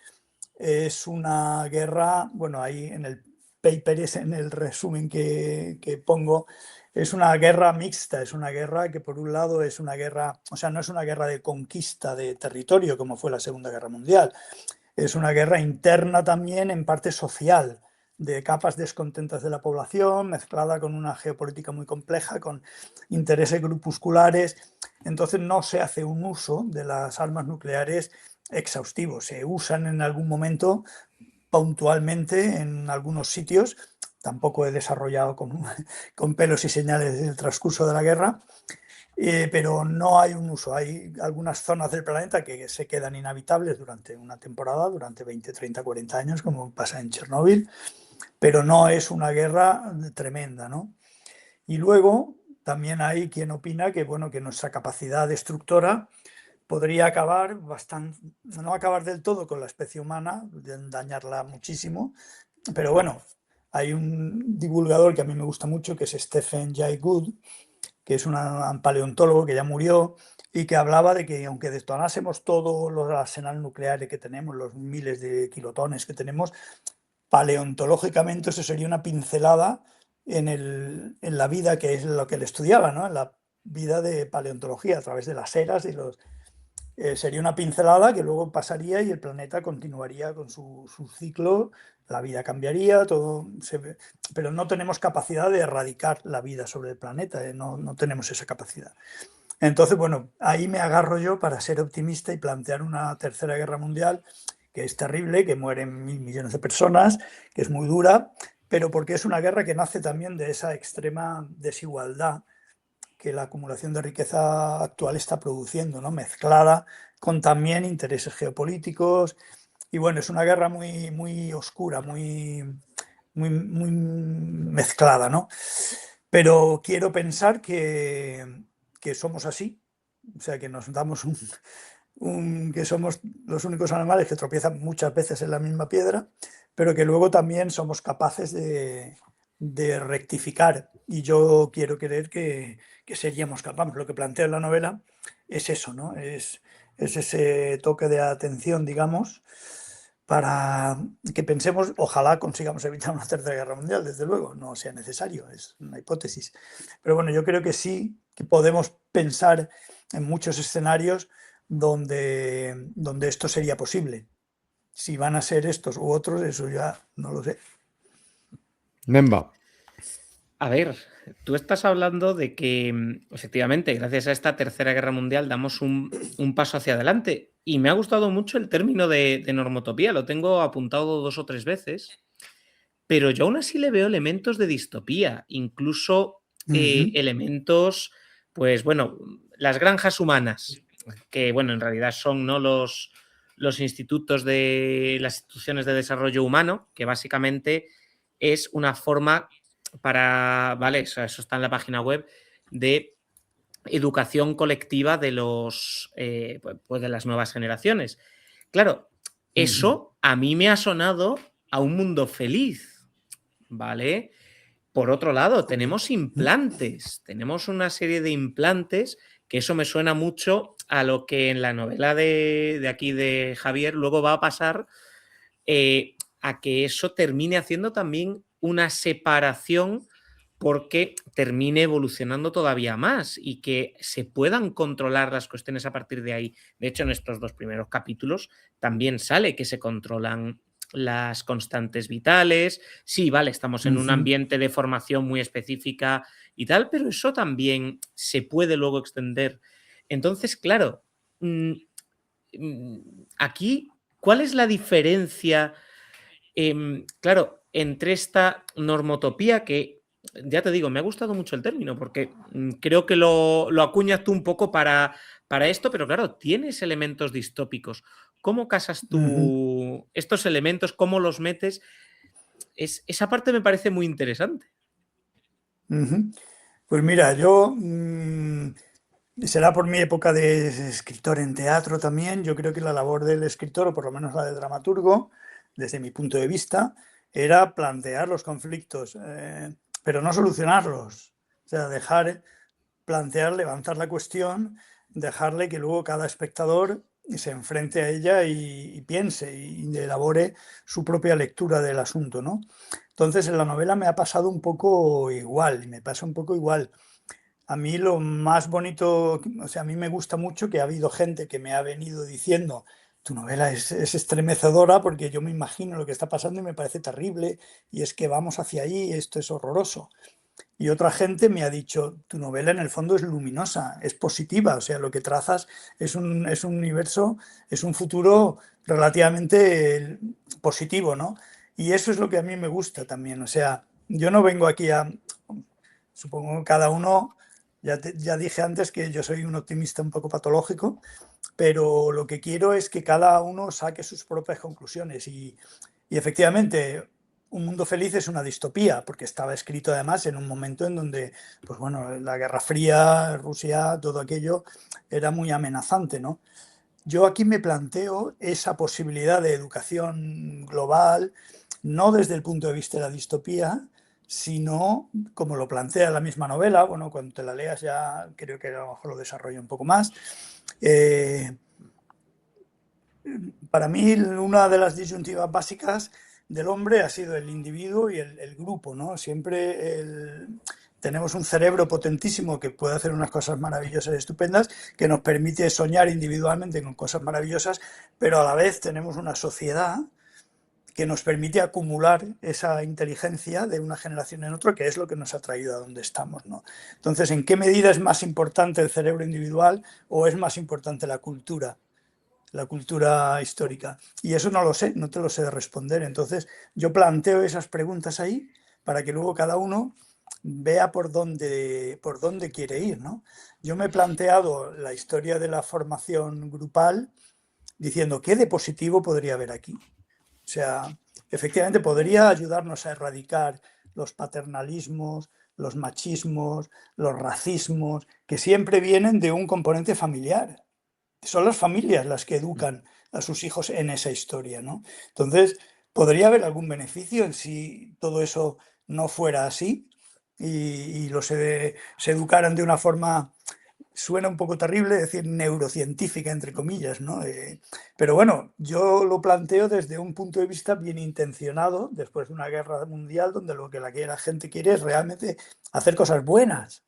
es una guerra, bueno, ahí en el paper, en el resumen que pongo, es una guerra mixta, es una guerra que por un lado es una guerra, o sea, no es una guerra de conquista de territorio como fue la Segunda Guerra Mundial, es una guerra interna también en parte social, de capas descontentas de la población, mezclada con una geopolítica muy compleja, con intereses grupusculares. Entonces no se hace un uso de las armas nucleares exhaustivo, se usan en algún momento puntualmente en algunos sitios. Tampoco he desarrollado con pelos y señales el transcurso de la guerra, pero no hay un uso. Hay algunas zonas del planeta que se quedan inhabitables durante una temporada, durante 20, 30, 40 años, como pasa en Chernóbil, pero no es una guerra tremenda, ¿no? Y luego también hay quien opina que, bueno, que nuestra capacidad destructora podría acabar bastante, no acabar del todo con la especie humana, dañarla muchísimo, pero bueno, hay un divulgador que a mí me gusta mucho, que es Stephen Jay Gould, que es un paleontólogo que ya murió y que hablaba de que aunque detonásemos todo el arsenal nuclear que tenemos, los miles de kilotones que tenemos, paleontológicamente eso sería una pincelada en la vida, que es lo que él estudiaba, ¿no? En la vida de paleontología a través de las eras y los... sería una pincelada que luego pasaría y el planeta continuaría con su ciclo, la vida cambiaría, todo pero no tenemos capacidad de erradicar la vida sobre el planeta, no tenemos esa capacidad. Entonces, bueno, ahí me agarro yo para ser optimista y plantear una tercera guerra mundial que es terrible, que mueren 1.000 millones de personas, que es muy dura, pero porque es una guerra que nace también de esa extrema desigualdad que la acumulación de riqueza actual está produciendo, ¿no? Mezclada con también intereses geopolíticos. Y bueno, es una guerra muy, muy oscura, muy mezclada, ¿no? Pero quiero pensar que somos así, o sea, que nos damos que somos los únicos animales que tropiezan muchas veces en la misma piedra, pero que luego también somos capaces de rectificar. Y yo quiero creer que seríamos capaces. Lo que planteo en la novela es eso, ¿no? Es ese toque de atención, digamos, para que pensemos, ojalá consigamos evitar una tercera guerra mundial, desde luego, no sea necesario, es una hipótesis. Pero bueno, yo creo que sí, que podemos pensar en muchos escenarios donde esto sería posible. Si van a ser estos u otros, eso ya no lo sé. Nemba. A ver, tú estás hablando de que efectivamente, gracias a esta tercera guerra mundial, damos un paso hacia adelante. Y me ha gustado mucho el término de normotopía, lo tengo apuntado 2 o 3 veces, pero yo aún así le veo elementos de distopía, incluso elementos, pues bueno, las granjas humanas, que bueno, en realidad son ¿no? los institutos de las instituciones de desarrollo humano, que básicamente es una forma para, ¿vale? Eso está en la página web, de educación colectiva de los pues de las nuevas generaciones. Claro, eso a mí me ha sonado a un mundo feliz, ¿vale? Por otro lado, tenemos implantes, tenemos una serie de implantes que eso me suena mucho a lo que en la novela de aquí de Javier luego va a pasar, a que eso termine haciendo también una separación porque termine evolucionando todavía más y que se puedan controlar las cuestiones a partir de ahí. De hecho, en estos 2 primeros capítulos también sale que se controlan las constantes vitales. Sí, vale, estamos en un ambiente de formación muy específica y tal, pero eso también se puede luego extender. Entonces, claro, aquí, ¿cuál es la diferencia, claro, entre esta normotopía que, ya te digo, me ha gustado mucho el término porque creo que lo acuñas tú un poco para esto, pero claro, tienes elementos distópicos. ¿Cómo casas tú estos elementos? ¿Cómo los metes? Esa parte me parece muy interesante. Pues mira, yo será por mi época de escritor en teatro también. Yo creo que la labor del escritor, o por lo menos la del dramaturgo, desde mi punto de vista, era plantear los conflictos, pero no solucionarlos. O sea, plantear, levantar la cuestión, dejarle que luego cada espectador se enfrente a ella y piense y elabore su propia lectura del asunto, ¿no? Entonces, en la novela me ha pasado un poco igual, me pasa un poco igual. A mí lo más bonito, o sea, a mí me gusta mucho que ha habido gente que me ha venido diciendo, tu novela es estremecedora porque yo me imagino lo que está pasando y me parece terrible, y es que vamos hacia ahí, esto es horroroso. Y otra gente me ha dicho, tu novela en el fondo es luminosa, es positiva, o sea, lo que trazas es un universo, es un futuro relativamente positivo, ¿no? Y eso es lo que a mí me gusta también, o sea, yo no vengo aquí supongo que cada uno, ya dije antes que yo soy un optimista un poco patológico, pero lo que quiero es que cada uno saque sus propias conclusiones y efectivamente Un mundo feliz es una distopía, porque estaba escrito además en un momento en donde, pues bueno, la Guerra Fría, Rusia, todo aquello era muy amenazante, ¿no? Yo aquí me planteo esa posibilidad de educación global, no desde el punto de vista de la distopía, sino como lo plantea la misma novela. Bueno, cuando te la leas ya creo que a lo mejor lo desarrollo un poco más. Para mí, una de las disyuntivas básicas del hombre ha sido el individuo y el grupo, ¿no? Siempre tenemos un cerebro potentísimo que puede hacer unas cosas maravillosas y estupendas, que nos permite soñar individualmente con cosas maravillosas, pero a la vez tenemos una sociedad que nos permite acumular esa inteligencia de una generación en otra, que es lo que nos ha traído a donde estamos, ¿no? Entonces, ¿en qué medida es más importante el cerebro individual o es más importante la cultura histórica? Y eso no lo sé, no te lo sé responder. Entonces, yo planteo esas preguntas ahí para que luego cada uno vea por dónde quiere ir, ¿no? Yo me he planteado la historia de la formación grupal diciendo, ¿qué de positivo podría haber aquí? O sea, efectivamente podría ayudarnos a erradicar los paternalismos, los machismos, los racismos, que siempre vienen de un componente familiar. Son las familias las que educan a sus hijos en esa historia, ¿no? Entonces, podría haber algún beneficio en si todo eso no fuera así y se educaran de una forma, suena un poco terrible decir neurocientífica, entre comillas, ¿no? Pero bueno, yo lo planteo desde un punto de vista bien intencionado, después de una guerra mundial donde lo que la gente quiere es realmente hacer cosas buenas.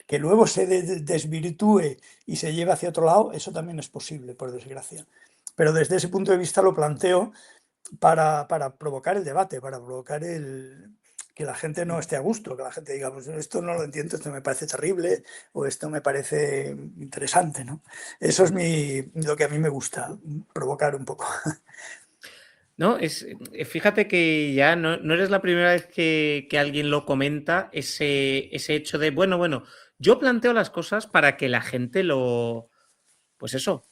Que luego se desvirtúe y se lleve hacia otro lado, eso también es posible, por desgracia. Pero desde ese punto de vista lo planteo para provocar el debate, para provocar que la gente no esté a gusto, que la gente diga, pues esto no lo entiendo, esto me parece terrible o esto me parece interesante, ¿no? Eso es lo que a mí me gusta, provocar un poco. No, fíjate que ya no eres la primera vez que alguien lo comenta, ese hecho de, bueno, yo planteo las cosas para que la gente lo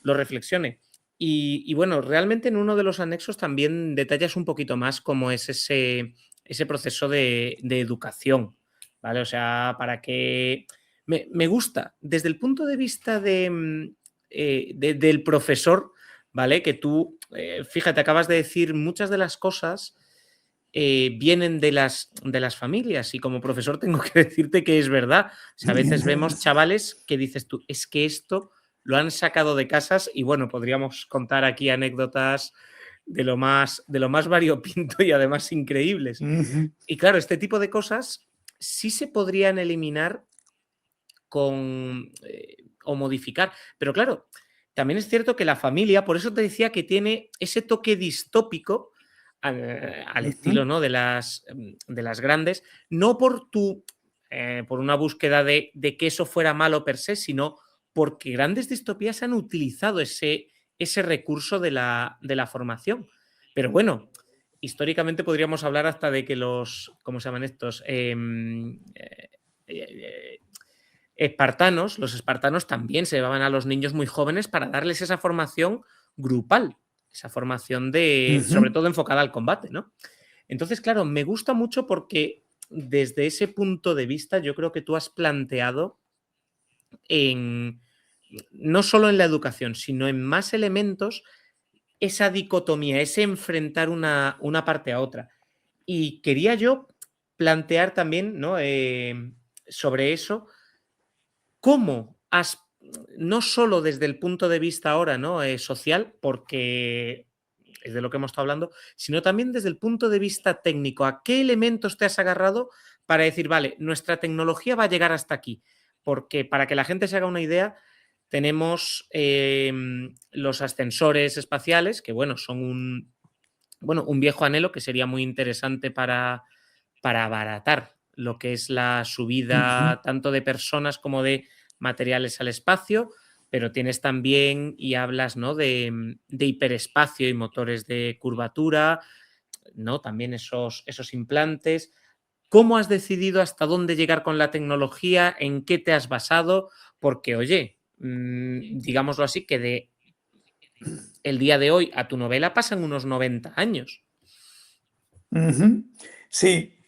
reflexione. Y bueno, realmente en uno de los anexos también detallas un poquito más cómo es ese proceso de educación, ¿vale? O sea, para que... Me gusta, desde el punto de vista del profesor, ¿vale? Que tú, fíjate, acabas de decir muchas de las cosas vienen de las familias y como profesor tengo que decirte que es verdad. O sea, a veces vemos chavales que dices tú, es que esto lo han sacado de casas y bueno, podríamos contar aquí anécdotas de lo más variopinto y además increíbles. Y claro, este tipo de cosas sí se podrían eliminar o modificar. Pero claro, también es cierto que la familia, por eso te decía que tiene ese toque distópico al estilo, ¿no?, de las grandes, no por una búsqueda de que eso fuera malo per se, sino porque grandes distopías han utilizado ese recurso de la formación. Pero bueno, históricamente podríamos hablar hasta de que ¿cómo se llaman estos? Los espartanos también se llevaban a los niños muy jóvenes para darles esa formación grupal, esa formación sobre todo enfocada al combate, ¿no? Entonces, claro, me gusta mucho porque desde ese punto de vista yo creo que tú has planteado no solo en la educación, sino en más elementos, esa dicotomía, ese enfrentar una parte a otra. Y quería yo plantear también, ¿no?, sobre eso, cómo no solo desde el punto de vista ahora, ¿no?, social, porque es de lo que hemos estado hablando, sino también desde el punto de vista técnico. ¿A qué elementos te has agarrado para decir, vale, nuestra tecnología va a llegar hasta aquí? Porque para que la gente se haga una idea, tenemos los ascensores espaciales, que bueno, son un viejo anhelo que sería muy interesante para abaratar lo que es la subida tanto de personas como de materiales al espacio, pero tienes también y hablas, ¿no?, de hiperespacio y motores de curvatura, ¿no?, también esos implantes. ¿Cómo has decidido hasta dónde llegar con la tecnología? ¿En qué te has basado? Porque, oye, digámoslo así, que el día de hoy a tu novela pasan unos 90 años. Sí,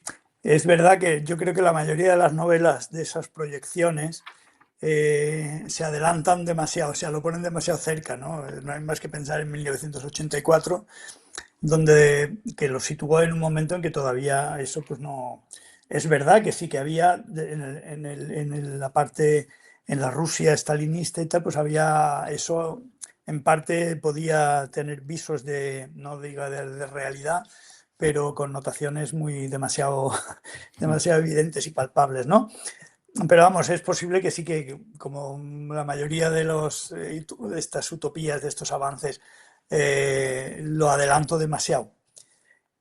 es verdad que yo creo que la mayoría de las novelas de esas proyecciones se adelantan demasiado, o sea, lo ponen demasiado cerca, ¿no? No hay más que pensar en 1984, que lo situó en un momento en que todavía eso pues no... Es verdad que sí que había la parte, en la Rusia stalinista y tal, pues había eso, en parte podía tener visos no digo de realidad, pero con notaciones muy demasiado evidentes y palpables, ¿no? Pero vamos, es posible que sí que, como la mayoría de estas utopías, de estos avances, lo adelanto demasiado.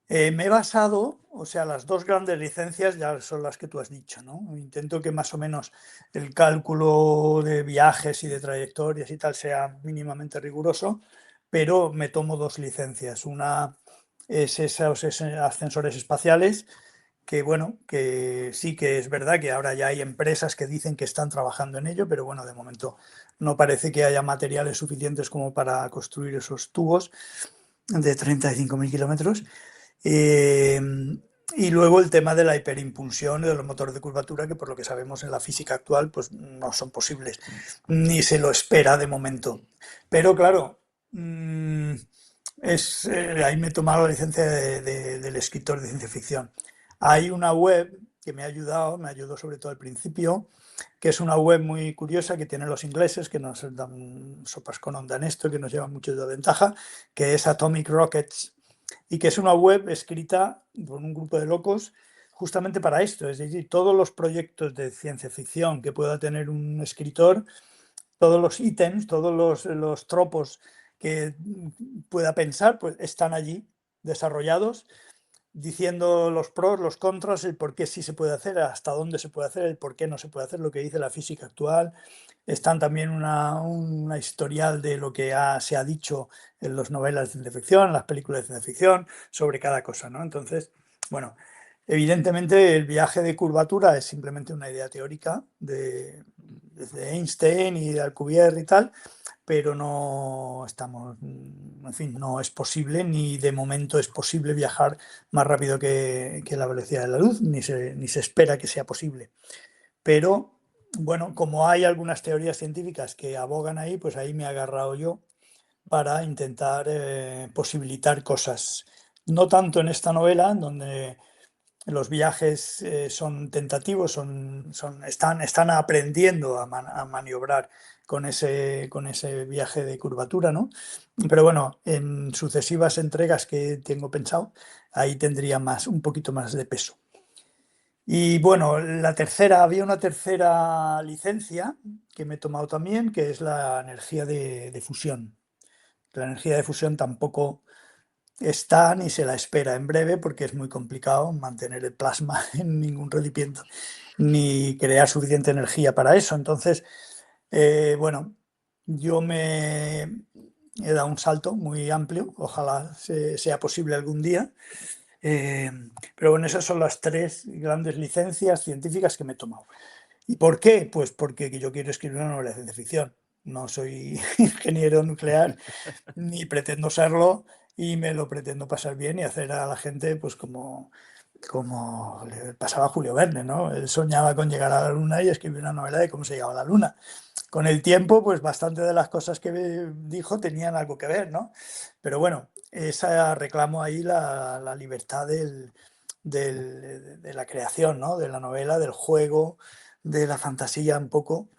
Me he basado, o sea, las dos grandes licencias ya son las que tú has dicho, ¿no? Intento que más o menos el cálculo de viajes y de trayectorias y tal sea mínimamente riguroso, pero me tomo dos licencias. Una es esos ascensores espaciales, que bueno, que sí que es verdad que ahora ya hay empresas que dicen que están trabajando en ello, pero bueno, de momento no parece que haya materiales suficientes como para construir esos tubos de 35.000 kilómetros. Y luego el tema de la hiperimpulsión y de los motores de curvatura, que por lo que sabemos en la física actual, pues no son posibles, ni se lo espera de momento. Pero claro, ahí me he tomado la licencia del escritor de ciencia ficción. Hay una web que me ayudó sobre todo al principio, que es una web muy curiosa que tienen los ingleses, que nos dan sopas con onda en esto, que nos llevan mucho de ventaja, que es Atomic Rockets, y que es una web escrita por un grupo de locos justamente para esto, es decir, todos los proyectos de ciencia ficción que pueda tener un escritor, todos los ítems, todos los tropos que pueda pensar, pues están allí desarrollados, diciendo los pros, los contras, el por qué sí se puede hacer, hasta dónde se puede hacer, el por qué no se puede hacer, lo que dice la física actual. Están también una historial de lo que se ha dicho en las novelas de ciencia ficción, en las películas de ciencia ficción, sobre cada cosa, ¿no? Entonces, bueno, evidentemente el viaje de curvatura es simplemente una idea teórica desde Einstein y de Alcubierre y tal, pero no estamos, en fin, no es posible, ni de momento es posible viajar más rápido que la velocidad de la luz, ni se espera que sea posible. Pero bueno, como hay algunas teorías científicas que abogan ahí, pues ahí me he agarrado yo para intentar posibilitar cosas. No tanto en esta novela, donde los viajes son tentativos, están aprendiendo a maniobrar con ese viaje de curvatura, ¿no? Pero bueno, en sucesivas entregas que tengo pensado, ahí tendría un poquito más de peso. Y bueno, había una tercera licencia que me he tomado también, que es la energía de fusión. La energía de fusión tampoco está ni se la espera en breve porque es muy complicado mantener el plasma en ningún recipiente ni crear suficiente energía para eso. Entonces, bueno, yo me he dado un salto muy amplio, ojalá sea posible algún día. Pero bueno, esas son las 3 grandes licencias científicas que me he tomado. ¿Y por qué? Pues porque yo quiero escribir una novela de ciencia ficción. No soy ingeniero nuclear ni pretendo serlo y me lo pretendo pasar bien y hacer a la gente pues como le pasaba a Julio Verne, ¿no? Él soñaba con llegar a la luna y escribir una novela de cómo se llegaba a la luna. Con el tiempo, pues bastante de las cosas que dijo tenían algo que ver, ¿no? Pero bueno, reclamo ahí la libertad de la creación, ¿no? De la novela, del juego, de la fantasía un poco,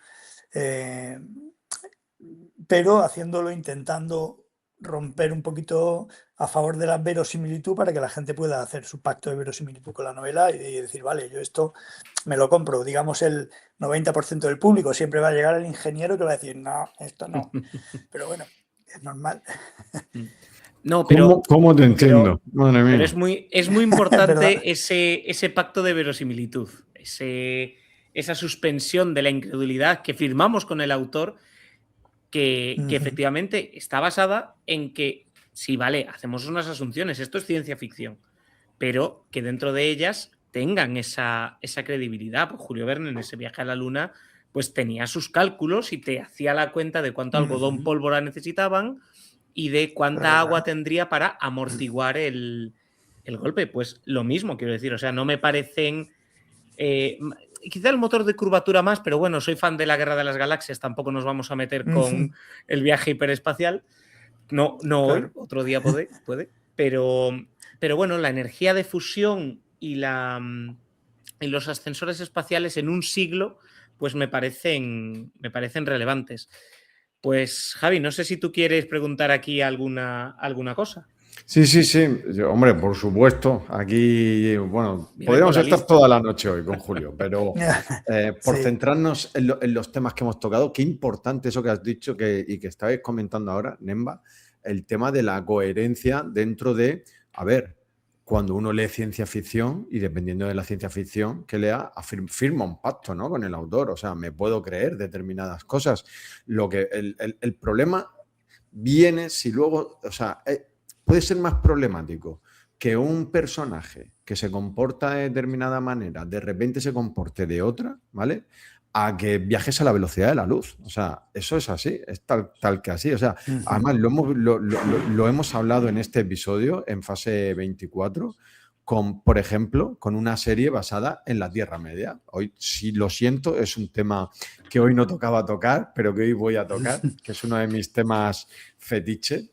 pero haciéndolo intentando romper un poquito a favor de la verosimilitud para que la gente pueda hacer su pacto de verosimilitud con la novela y decir, vale, yo esto me lo compro. Digamos, el 90% del público siempre va a llegar el ingeniero que va a decir, no, esto no. Pero bueno, es normal. No, pero ¿Cómo te entiendo? Madre pero mía. es muy ¿Verdad? importante ese pacto de verosimilitud, esa suspensión de la incredulidad que firmamos con el autor, que efectivamente está basada en que, sí, vale, hacemos unas asunciones, esto es ciencia ficción, pero que dentro de ellas tengan esa credibilidad. Pues Julio Verne en ese viaje a la Luna pues tenía sus cálculos y te hacía la cuenta de cuánto algodón pólvora necesitaban y de cuánta agua tendría para amortiguar el golpe. Pues lo mismo, quiero decir, o sea, no me parecen... quizá el motor de curvatura más, pero bueno, soy fan de la Guerra de las Galaxias, tampoco nos vamos a meter con el viaje hiperespacial. No claro. Hoy, otro día puede, pero bueno, la energía de fusión y los ascensores espaciales en un siglo, pues me parecen relevantes. Pues Javi, no sé si tú quieres preguntar aquí alguna cosa. Sí. Hombre, por supuesto. Aquí, bueno, podríamos estar toda la noche hoy con Julio, pero por centrarnos en los temas que hemos tocado, qué importante eso que has dicho y que estabais comentando ahora, Nemba, el tema de la coherencia dentro de, a ver, cuando uno lee ciencia ficción y dependiendo de la ciencia ficción que lea, firma un pacto, ¿no? Con el autor. O sea, me puedo creer determinadas cosas. El problema viene si luego, o sea, puede ser más problemático que un personaje que se comporta de determinada manera de repente se comporte de otra, ¿vale? A que viajes a la velocidad de la luz. O sea, eso es así, es tal que así. O sea, además lo hemos hablado en este episodio, en fase 24, por ejemplo, con una serie basada en la Tierra Media. Hoy, sí, lo siento, es un tema que hoy no tocaba tocar, pero que hoy voy a tocar, que es uno de mis temas fetiche.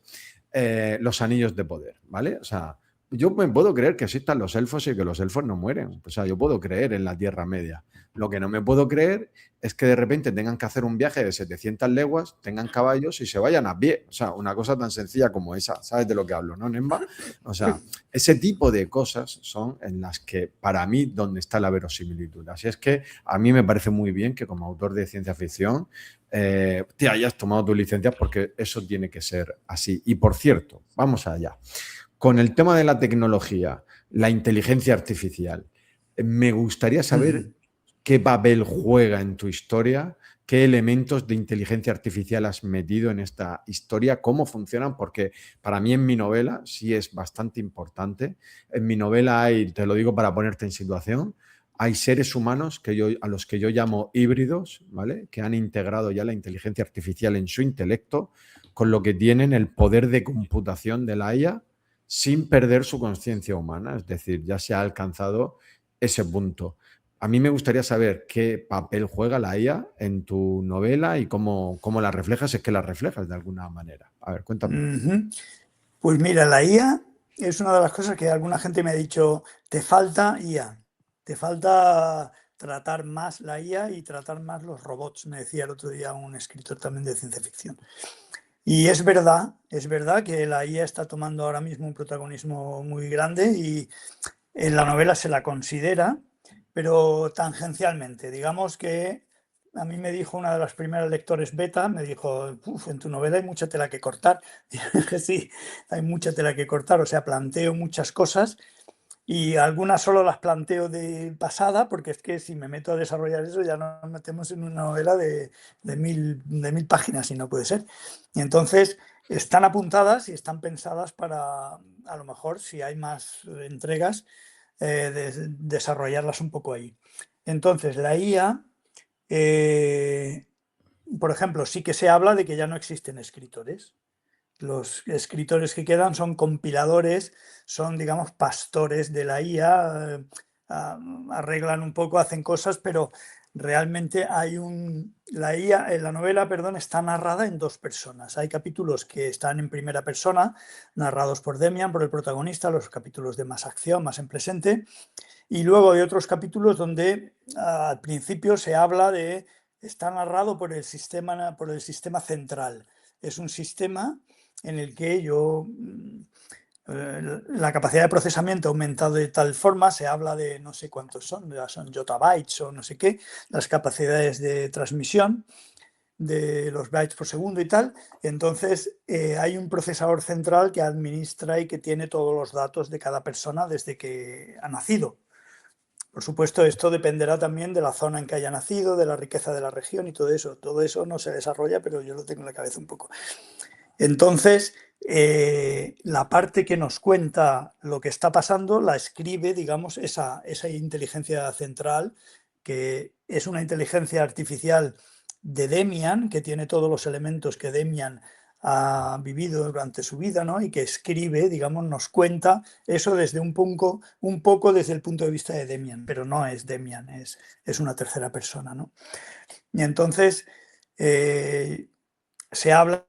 Los anillos de poder, ¿vale? O sea, yo me puedo creer que existan los elfos y que los elfos no mueren. O sea, yo puedo creer en la Tierra Media. Lo que no me puedo creer es que de repente tengan que hacer un viaje de 700 leguas, tengan caballos y se vayan a pie. O sea, una cosa tan sencilla como esa. ¿Sabes de lo que hablo, no, Nemba? O sea, ese tipo de cosas son en las que, para mí, donde está la verosimilitud. Así es que a mí me parece muy bien que como autor de ciencia ficción te hayas tomado tus licencias porque eso tiene que ser así. Y por cierto, vamos allá. Con el tema de la tecnología, la inteligencia artificial, me gustaría saber qué papel juega en tu historia, qué elementos de inteligencia artificial has metido en esta historia, cómo funcionan, porque para mí en mi novela sí es bastante importante. En mi novela hay, te lo digo para ponerte en situación, hay seres humanos a los que yo llamo híbridos, ¿vale? Que han integrado ya la inteligencia artificial en su intelecto, con lo que tienen el poder de computación de la IA sin perder su conciencia humana. Es decir, ya se ha alcanzado ese punto. A mí me gustaría saber qué papel juega la IA en tu novela y cómo la reflejas, es que la reflejas de alguna manera. A ver, cuéntame. Pues mira, la IA es una de las cosas que alguna gente me ha dicho, te falta IA, te falta tratar más la IA y tratar más los robots, me decía el otro día un escritor también de ciencia ficción. Y es verdad que la IA está tomando ahora mismo un protagonismo muy grande y en la novela se la considera, pero tangencialmente. Digamos que a mí me dijo una de las primeras lectores beta, me dijo, "Uf, en tu novela hay mucha tela que cortar". Y dije, sí, hay mucha tela que cortar, o sea, planteo muchas cosas y algunas solo las planteo de pasada, porque es que si me meto a desarrollar eso ya nos metemos en una novela de 1000 páginas y no puede ser. Y entonces están apuntadas y están pensadas para, a lo mejor, si hay más entregas, desarrollarlas un poco ahí. Entonces, la IA, por ejemplo, sí que se habla de que ya no existen escritores. Los escritores que quedan son compiladores, son, digamos, pastores de la IA, arreglan un poco, hacen cosas, pero realmente la IA, la novela, perdón, está narrada en dos personas. Hay capítulos que están en primera persona, narrados por Demian, por el protagonista, los capítulos de más acción, más en presente, y luego hay otros capítulos donde al principio se habla de, está narrado por el sistema central. Es un sistema en el que la capacidad de procesamiento ha aumentado de tal forma, se habla de no sé cuántos son yottabytes o no sé qué, las capacidades de transmisión de los bytes por segundo y tal. Entonces hay un procesador central que administra y que tiene todos los datos de cada persona desde que ha nacido. Por supuesto, esto dependerá también de la zona en que haya nacido, de la riqueza de la región y todo eso. Todo eso no se desarrolla, pero yo lo tengo en la cabeza un poco. Entonces, la parte que nos cuenta lo que está pasando la escribe, digamos, esa inteligencia central, que es una inteligencia artificial de Demian, que tiene todos los elementos que Demian ha vivido durante su vida, ¿no? Y que escribe, digamos, nos cuenta eso desde un poco desde el punto de vista de Demian, pero no es Demian, es una tercera persona, ¿no? Y entonces se habla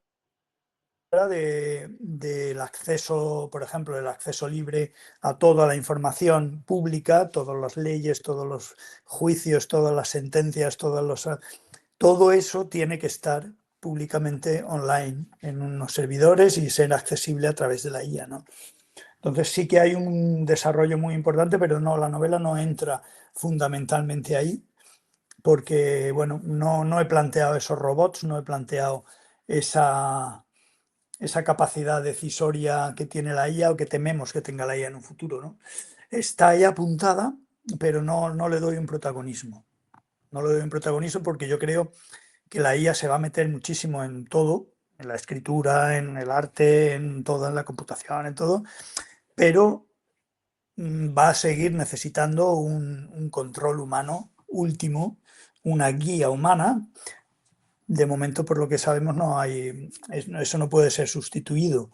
del acceso, por ejemplo, el acceso libre a toda la información pública, todas las leyes, todos los juicios, todas las sentencias, todo eso tiene que estar públicamente online en unos servidores y ser accesible a través de la IA, ¿no? Entonces sí que hay un desarrollo muy importante, pero no, la novela no entra fundamentalmente ahí, porque, bueno, no he planteado esos robots, no he planteado esa capacidad decisoria que tiene la IA o que tememos que tenga la IA en un futuro, ¿no? Está ahí apuntada, pero no le doy un protagonismo. No le doy un protagonismo porque yo creo que la IA se va a meter muchísimo en todo, en la escritura, en el arte, en toda la computación, en todo, pero va a seguir necesitando un control humano último, una guía humana. De momento, por lo que sabemos, eso no puede ser sustituido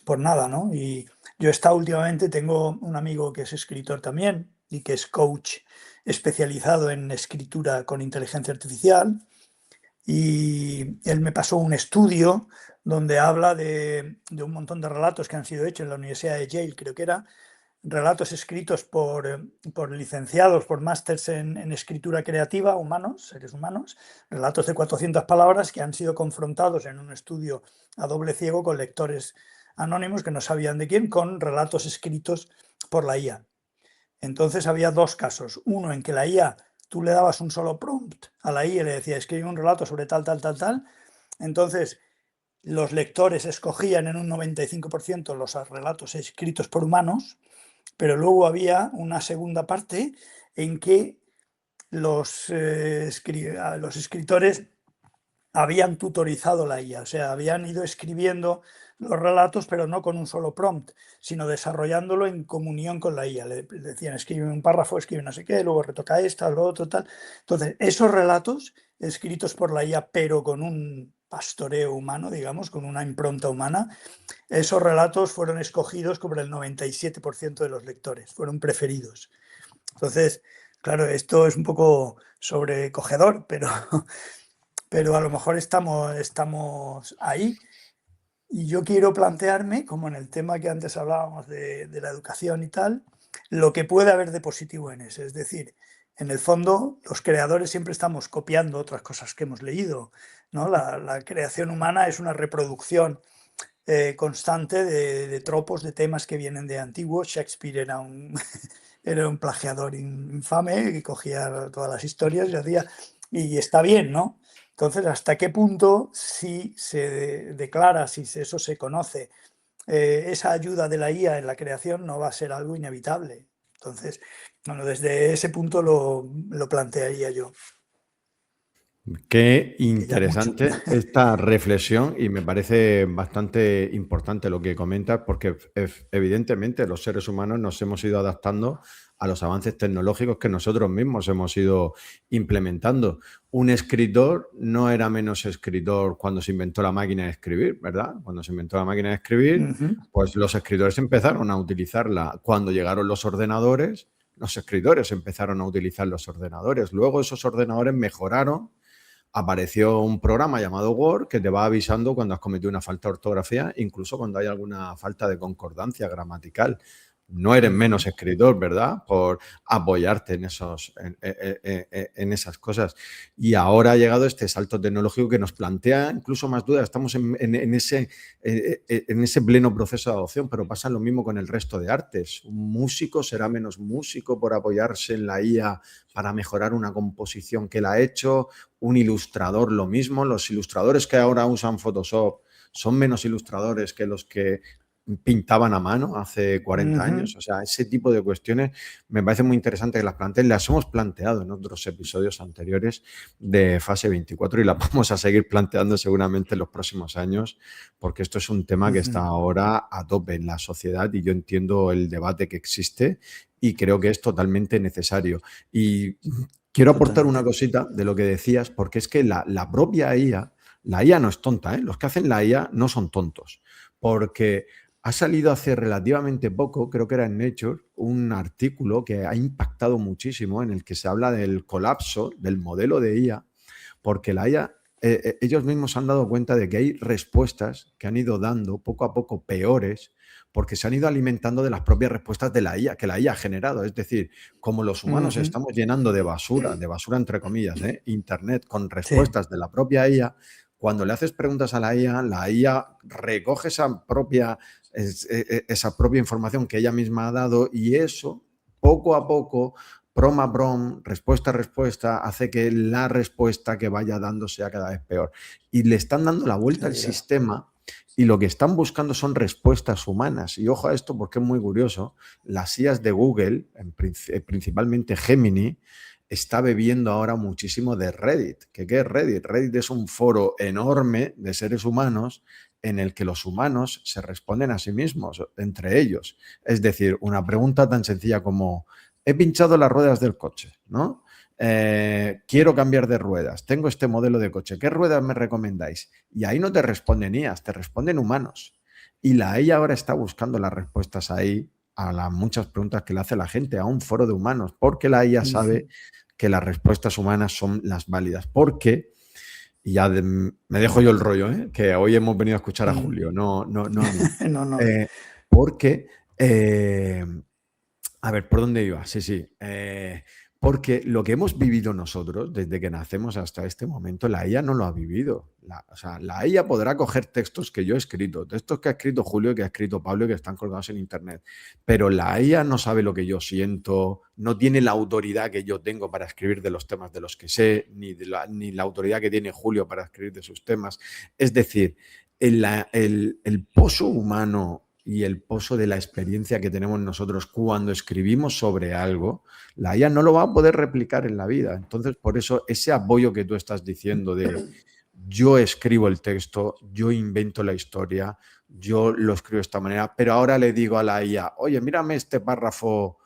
por nada, ¿no? Y yo últimamente, tengo un amigo que es escritor también y que es coach especializado en escritura con inteligencia artificial, y él me pasó un estudio donde habla de un montón de relatos que han sido hechos en la Universidad de Yale, creo que era, relatos escritos por licenciados, por másters en escritura creativa, seres humanos, relatos de 400 palabras que han sido confrontados en un estudio a doble ciego con lectores anónimos que no sabían de quién, con relatos escritos por la IA. Entonces había dos casos, uno en que la IA, tú le dabas un solo prompt a la IA y le decía, escribe un relato sobre tal, tal, tal, tal, entonces los lectores escogían en un 95% los relatos escritos por humanos, pero luego había una segunda parte en que los escritores habían tutorizado la IA, o sea, habían ido escribiendo los relatos, pero no con un solo prompt, sino desarrollándolo en comunión con la IA. Le decían, escribe un párrafo, escribe no sé qué, luego retoca esto, lo otro, tal. Entonces, esos relatos escritos por la IA, pero con un pastoreo humano, digamos, con una impronta humana, esos relatos fueron escogidos por el 97% de los lectores, fueron preferidos. Entonces, claro, esto es un poco sobrecogedor, pero a lo mejor estamos ahí. Y yo quiero plantearme, como en el tema que antes hablábamos de la educación y tal, lo que puede haber de positivo en eso. Es decir, en el fondo, los creadores siempre estamos copiando otras cosas que hemos leído, ¿no? La creación humana es una reproducción constante de tropos, de temas que vienen de antiguos. Shakespeare era era un plagiador infame que cogía todas las historias y hacía, y está bien, ¿no? Entonces, ¿hasta qué punto si se declara, si eso se conoce, esa ayuda de la IA en la creación no va a ser algo inevitable? Entonces, bueno, desde ese punto lo plantearía yo, Qué que ya es mucho. interesante esta reflexión y me parece bastante importante lo que comentas porque evidentemente los seres humanos nos hemos ido adaptando a los avances tecnológicos que nosotros mismos hemos ido implementando. Un escritor no era menos escritor cuando se inventó la máquina de escribir, ¿verdad? Cuando se inventó la máquina de escribir, Ujú, pues los escritores empezaron a utilizarla. Cuando llegaron los ordenadores, los escritores empezaron a utilizar los ordenadores. Luego esos ordenadores mejoraron, apareció un programa llamado Word que te va avisando cuando has cometido una falta de ortografía, incluso cuando hay alguna falta de concordancia gramatical. No eres ujú. menos escritor, ¿verdad? Por apoyarte en esas cosas. Y ahora ha llegado este salto tecnológico que nos plantea incluso más dudas. Estamos en ese pleno proceso de adopción, pero pasa lo mismo con el resto de artes. Un músico será menos músico por apoyarse en la IA para mejorar una composición que él ha hecho. Un ilustrador lo mismo. Los ilustradores que ahora usan Photoshop son menos ilustradores que los que pintaban a mano hace 40 Ujú. años. O sea, ese tipo de cuestiones me parece muy interesante que las planteen. Las hemos planteado en otros episodios anteriores de fase 24 y las vamos a seguir planteando seguramente en los próximos años, porque esto es un tema que está Ujú. ahora a tope en la sociedad y yo entiendo el debate que existe y creo que es totalmente necesario. Y quiero aportar una Totalmente. cosita de lo que decías, porque es que la propia IA, la IA no es tonta, ¿eh? Los que hacen la IA no son tontos, porque ha salido hace relativamente poco, creo que era en Nature, un artículo que ha impactado muchísimo en el que se habla del colapso del modelo de IA, porque la IA, ellos mismos se han dado cuenta de que hay respuestas que han ido dando poco a poco peores porque se han ido alimentando de las propias respuestas de la IA, que la IA ha generado. Es decir, como los humanos Ujú. estamos llenando de basura entre comillas, Internet con Sí, respuestas de la propia IA, cuando le haces preguntas a la IA recoge esa propia información que ella misma ha dado y eso, poco a poco, prom a prom, respuesta a respuesta, hace que la respuesta que vaya dando sea cada vez peor. Y le están dando la vuelta al sí, claro. sistema y lo que están buscando son respuestas humanas. Y ojo a esto porque es muy curioso. Las IAs de Google, principalmente Gemini, está bebiendo ahora muchísimo de Reddit. ¿Qué es Reddit? Reddit es un foro enorme de seres humanos en el que los humanos se responden a sí mismos, entre ellos. Es decir, una pregunta tan sencilla como, he pinchado las ruedas del coche, ¿no? Quiero cambiar de ruedas, tengo este modelo de coche, ¿qué ruedas me recomendáis? Y ahí no te responden IAs, te responden humanos. Y la IA ahora está buscando las respuestas ahí a las muchas preguntas que le hace la gente, a un foro de humanos, porque la IA Ujú. sabe que las respuestas humanas son las válidas. Porque, y ya me dejo yo el rollo, que hoy hemos venido a escuchar a Mm. Julio, no a mí. No, no. Porque a ver, ¿por dónde iba? Sí, sí. Porque lo que hemos vivido nosotros desde que nacemos hasta este momento, la IA no lo ha vivido. O sea, la IA podrá coger textos que yo he escrito, textos que ha escrito Julio, que ha escrito Pablo y que están colgados en Internet. Pero la IA no sabe lo que yo siento, no tiene la autoridad que yo tengo para escribir de los temas de los que sé, ni la autoridad que tiene Julio para escribir de sus temas. Es decir, el pozo humano y el pozo de la experiencia que tenemos nosotros cuando escribimos sobre algo, la IA no lo va a poder replicar en la vida. Entonces, por eso, ese apoyo que tú estás diciendo de yo escribo el texto, yo invento la historia, yo lo escribo de esta manera, pero ahora le digo a la IA, oye, mírame este párrafo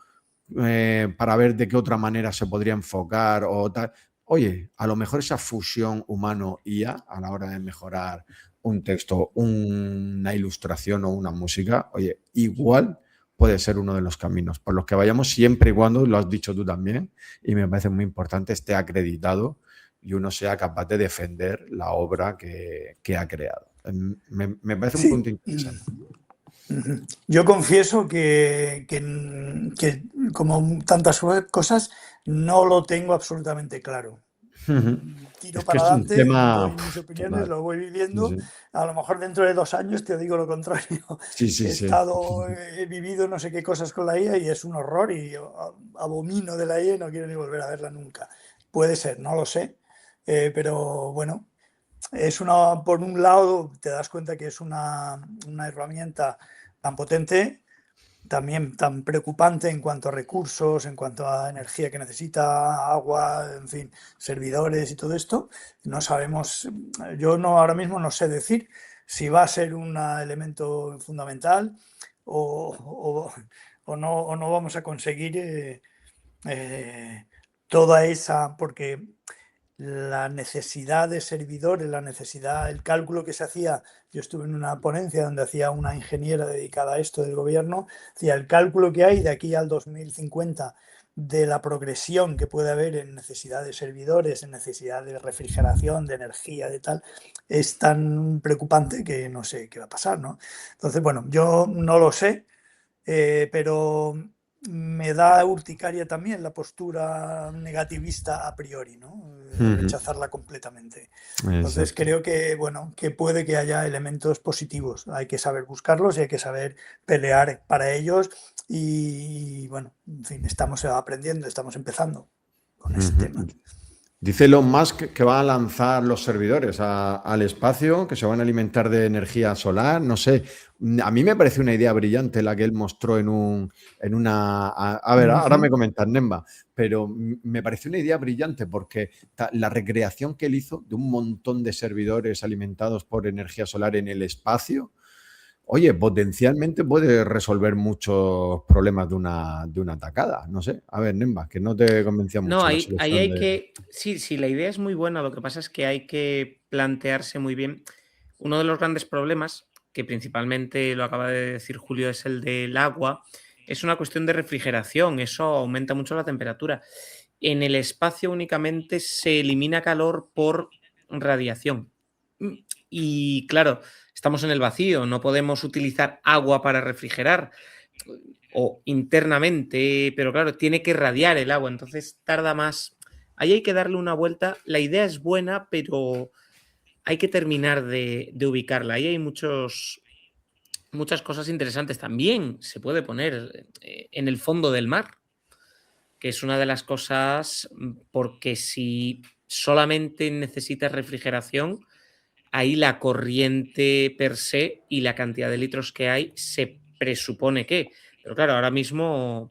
para ver de qué otra manera se podría enfocar o tal. Oye, a lo mejor esa fusión humano-IA a la hora de mejorar un texto, una ilustración o una música, oye, igual puede ser uno de los caminos por los que vayamos siempre y cuando, lo has dicho tú también, y me parece muy importante, esté acreditado y uno sea capaz de defender la obra que ha creado. Me parece un punto Sí. interesante. Ujú. Yo confieso que como tantas cosas no lo tengo absolutamente claro. tiro Es que para es un adelante, tema doy mis opiniones, total. lo voy Sí, viviendo. sí. A lo mejor dentro de 2 años te digo lo contrario. Sí, sí, sí. He vivido no sé qué cosas con la IA y es un horror y yo abomino de la IA y no quiero ni volver a verla nunca. Puede ser, no lo sé. Pero bueno, por un lado te das cuenta que es una herramienta tan potente, también tan preocupante en cuanto a recursos, en cuanto a energía que necesita, agua, en fin, servidores y todo esto. No sabemos, yo no ahora mismo no sé decir si va a ser un elemento fundamental o, o- o no vamos a conseguir toda esa, porque la necesidad de servidores, el cálculo que se hacía, yo estuve en una ponencia donde hacía una ingeniera dedicada a esto del gobierno, decía el cálculo que hay de aquí al 2050 de la progresión que puede haber en necesidad de servidores, en necesidad de refrigeración, de energía, de tal, es tan preocupante que no sé qué va a pasar, ¿no? Entonces, bueno, yo no lo sé, pero me da urticaria también la postura negativista a priori, ¿no? Rechazarla completamente. Entonces Exacto. creo que, bueno, que puede que haya elementos positivos. Hay que saber buscarlos y hay que saber pelear para ellos. Y bueno, en fin, estamos aprendiendo, estamos empezando con ese tema. Dice Elon Musk que va a lanzar los servidores al espacio, que se van a alimentar de energía solar. No sé, a mí me parece una idea brillante la que él mostró en una... A ver, ahora me comentas, Nemba, pero me pareció una idea brillante porque la recreación que él hizo de un montón de servidores alimentados por energía solar en el espacio, oye, potencialmente puede resolver muchos problemas de una tacada. No sé. A ver, Nemba, que no te convencía No, mucho la ahí solución hay de... que. Sí, sí, la idea es muy buena. Lo que pasa es que hay que plantearse muy bien. Uno de los grandes problemas, que principalmente lo acaba de decir Julio, es el del agua. Es una cuestión de refrigeración. Eso aumenta mucho la temperatura. En el espacio únicamente se elimina calor por radiación. Y claro, estamos en el vacío, no podemos utilizar agua para refrigerar o internamente, pero claro, tiene que radiar el agua, entonces tarda más. Ahí hay que darle una vuelta. La idea es buena, pero hay que terminar de ubicarla. Ahí hay muchas cosas interesantes. También se puede poner en el fondo del mar, que es una de las cosas, porque si solamente necesitas refrigeración, ahí la corriente per se y la cantidad de litros que hay se presupone que. Pero claro, ahora mismo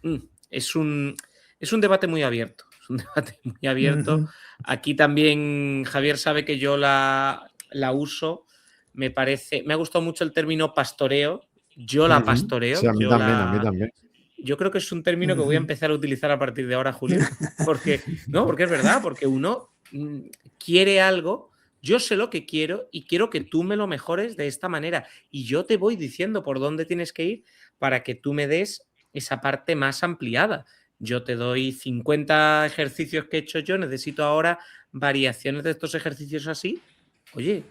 Mm, es un, es un debate muy abierto. Es un debate muy abierto. Aquí también Javier sabe que yo la uso. Me ha gustado mucho el término pastoreo. Yo la Sí, pastoreo. a mí también, a mí también. Yo creo que es un término que voy a empezar a utilizar a partir de ahora, Julio. Porque, no, porque es verdad, porque uno quiere algo. Yo sé lo que quiero y quiero que tú me lo mejores de esta manera. Y yo te voy diciendo por dónde tienes que ir para que tú me des esa parte más ampliada. Yo te doy 50 ejercicios que he hecho yo, necesito ahora variaciones de estos ejercicios así. Oye,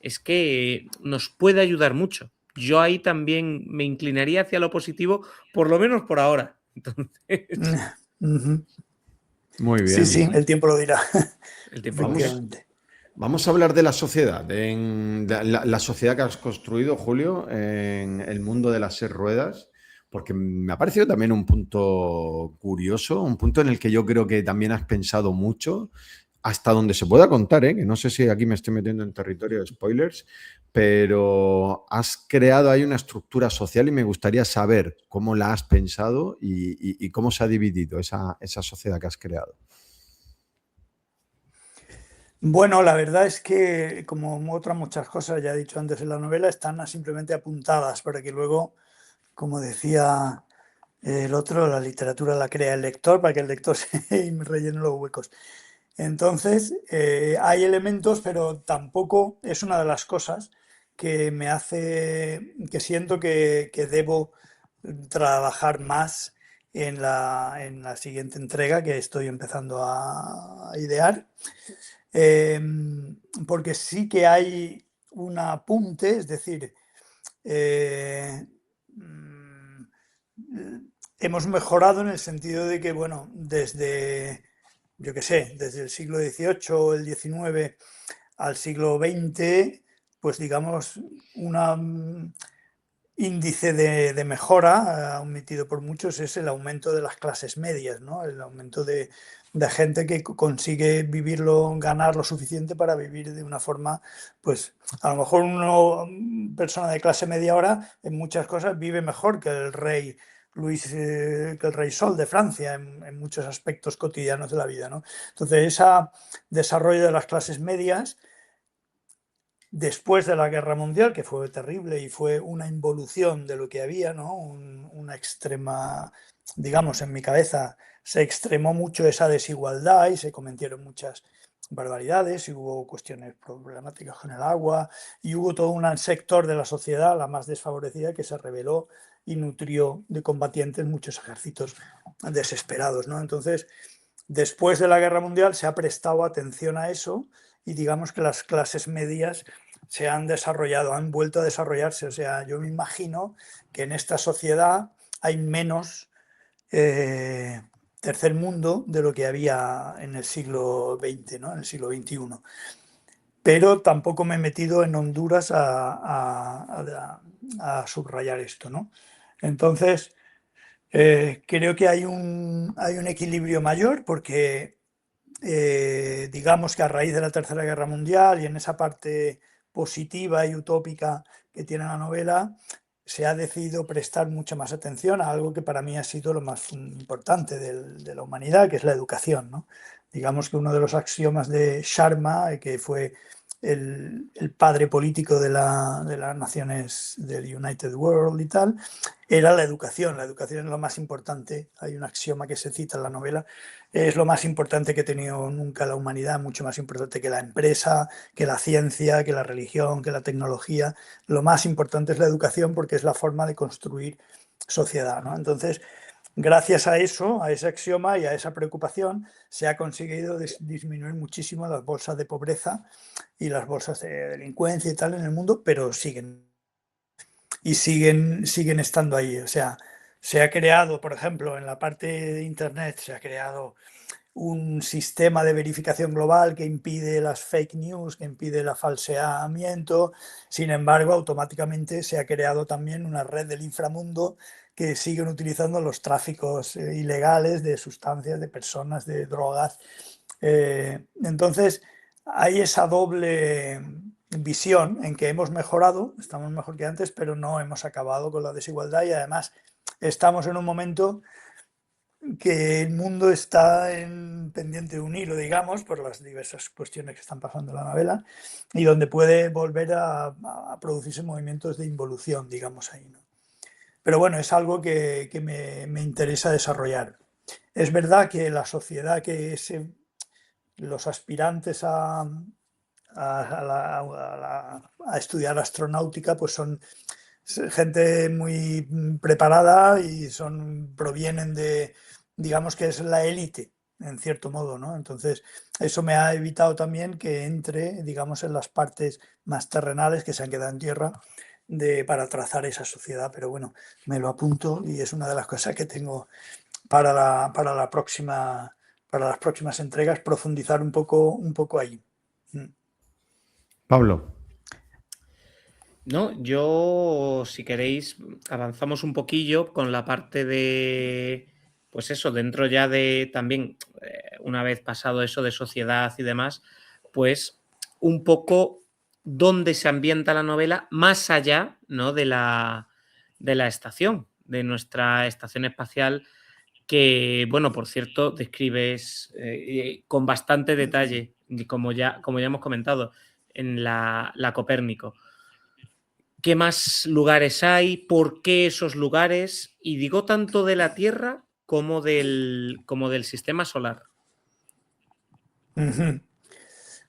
es que nos puede ayudar mucho. Yo ahí también me inclinaría hacia lo positivo, por lo menos por ahora. Entonces, Muy Sí, bien. sí, el tiempo lo dirá, el tiempo lo dirá. Vamos, efectivamente. vamos a hablar de la sociedad, de la sociedad que has construido, Julio, en el mundo de las 6 ruedas, porque me ha parecido también un punto curioso, un punto en el que yo creo que también has pensado mucho, hasta donde se pueda contar, ¿eh? Que no sé si aquí me estoy metiendo en territorio de spoilers, pero has creado ahí una estructura social y me gustaría saber cómo la has pensado y cómo se ha dividido esa sociedad que has creado. Bueno, la verdad es que, como otras muchas cosas, ya he dicho antes en la novela, están simplemente apuntadas para que luego, como decía el otro, la literatura la crea el lector, para que el lector se rellene los huecos. Entonces, hay elementos, pero tampoco es una de las cosas que me hace, que siento que debo trabajar más en la siguiente entrega que estoy empezando a idear. Porque sí que hay un apunte, es decir, eh, mm, hemos mejorado en el sentido de que, bueno, desde yo qué sé, desde el siglo XVIII o el XIX al siglo XX, pues digamos, un índice de mejora admitido por muchos es el aumento de las clases medias, ¿no? El aumento de gente que consigue vivirlo, ganar lo suficiente para vivir de una forma, pues a lo mejor una persona de clase media ahora en muchas cosas vive mejor que el rey Luis, que el rey Sol de Francia en muchos aspectos cotidianos de la vida, ¿no? Entonces, ese desarrollo de las clases medias después de la Guerra Mundial, que fue terrible y fue una involución de lo que había, ¿no? Una extrema, digamos, en mi cabeza se extremó mucho esa desigualdad y se cometieron muchas barbaridades y hubo cuestiones problemáticas con el agua y hubo todo un sector de la sociedad, la más desfavorecida, que se rebeló y nutrió de combatientes muchos ejércitos desesperados, ¿no? Entonces, después de la Guerra Mundial se ha prestado atención a eso y digamos que las clases medias se han desarrollado, han vuelto a desarrollarse. O sea, yo me imagino que en esta sociedad hay menos tercer mundo de lo que había en el siglo XX, ¿no? En el siglo XXI. Pero tampoco me he metido en Honduras a subrayar esto, ¿no? Entonces, creo que hay un equilibrio mayor porque digamos que a raíz de la Tercera Guerra Mundial y en esa parte positiva y utópica que tiene la novela, se ha decidido prestar mucha más atención a algo que para mí ha sido lo más importante de la humanidad, que es la educación, ¿no? Digamos que uno de los axiomas de Sharma, que fue el padre político de las naciones del United World y tal, era la educación. La educación es lo más importante. Hay un axioma que se cita en la novela. Es lo más importante que ha tenido nunca la humanidad, mucho más importante que la empresa, que la ciencia, que la religión, que la tecnología. Lo más importante es la educación porque es la forma de construir sociedad, ¿no? Entonces, gracias a eso, a ese axioma y a esa preocupación, se ha conseguido disminuir muchísimo las bolsas de pobreza y las bolsas de delincuencia y tal en el mundo, pero siguen estando ahí. O sea, se ha creado, por ejemplo, en la parte de Internet, se ha creado un sistema de verificación global que impide las fake news, que impide el falseamiento. Sin embargo, automáticamente se ha creado también una red del inframundo que siguen utilizando los tráficos ilegales de sustancias, de personas, de drogas. Entonces, hay esa doble visión en que hemos mejorado, estamos mejor que antes, pero no hemos acabado con la desigualdad y además estamos en un momento que el mundo está pendiente de un hilo, digamos, por las diversas cuestiones que están pasando en la novela y donde puede volver a producirse movimientos de involución, digamos ahí, ¿no? Pero bueno, es algo que me interesa desarrollar. Es verdad que la sociedad, los aspirantes a estudiar astronáutica, pues son gente muy preparada y provienen de, digamos que es la élite, en cierto modo, ¿no? Entonces, eso me ha evitado también que entre, digamos, en las partes más terrenales que se han quedado en tierra para trazar esa sociedad. Pero bueno, me lo apunto y es una de las cosas que tengo para las próximas entregas, profundizar un poco ahí. Pablo. No, yo, si queréis, avanzamos un poquillo con la parte de, pues eso, dentro ya de también, una vez pasado eso de sociedad y demás, pues un poco dónde se ambienta la novela más allá, ¿no?, de la estación, de nuestra estación espacial, que, bueno, por cierto, describes con bastante detalle, como ya hemos comentado, en la Copérnico. ¿Qué más lugares hay? ¿Por qué esos lugares? Y digo tanto de la Tierra como del sistema solar. Uh-huh.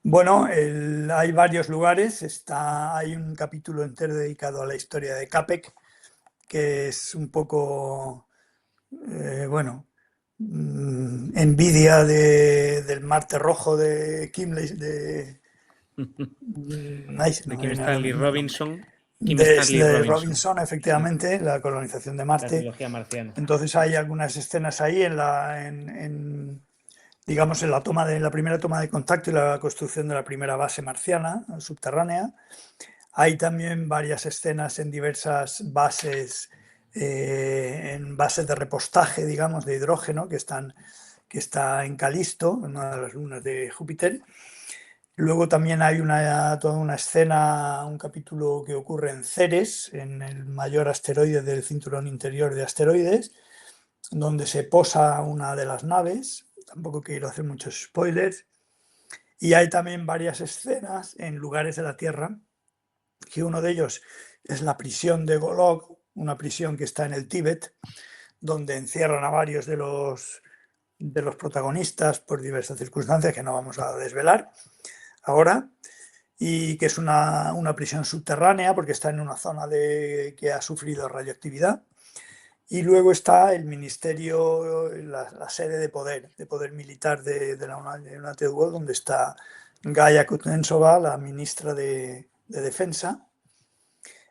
Bueno, hay varios lugares. Hay un capítulo entero dedicado a la historia de Capek, que es un poco, envidia del Marte Rojo de Kimley, de Kim Stanley Robinson. De Robinson, efectivamente, la colonización de Marte. La trilogía marciana. Entonces hay algunas escenas ahí digamos, en la primera toma de contacto y la construcción de la primera base marciana subterránea. Hay también varias escenas en diversas bases, en bases de repostaje, digamos, de hidrógeno, que está en Calisto, en una de las lunas de Júpiter. Luego también hay toda una escena, un capítulo que ocurre en Ceres, en el mayor asteroide del cinturón interior de asteroides, donde se posa una de las naves. Tampoco quiero hacer muchos spoilers. Y hay también varias escenas en lugares de la Tierra, que uno de ellos es la prisión de Golok, una prisión que está en el Tíbet, donde encierran a varios de los protagonistas por diversas circunstancias que no vamos a desvelar ahora, y que es una prisión subterránea porque está en una zona que ha sufrido radioactividad. Y luego está el ministerio, la sede de poder militar de la United World, donde está Gaia Kuznetsova, la ministra de Defensa,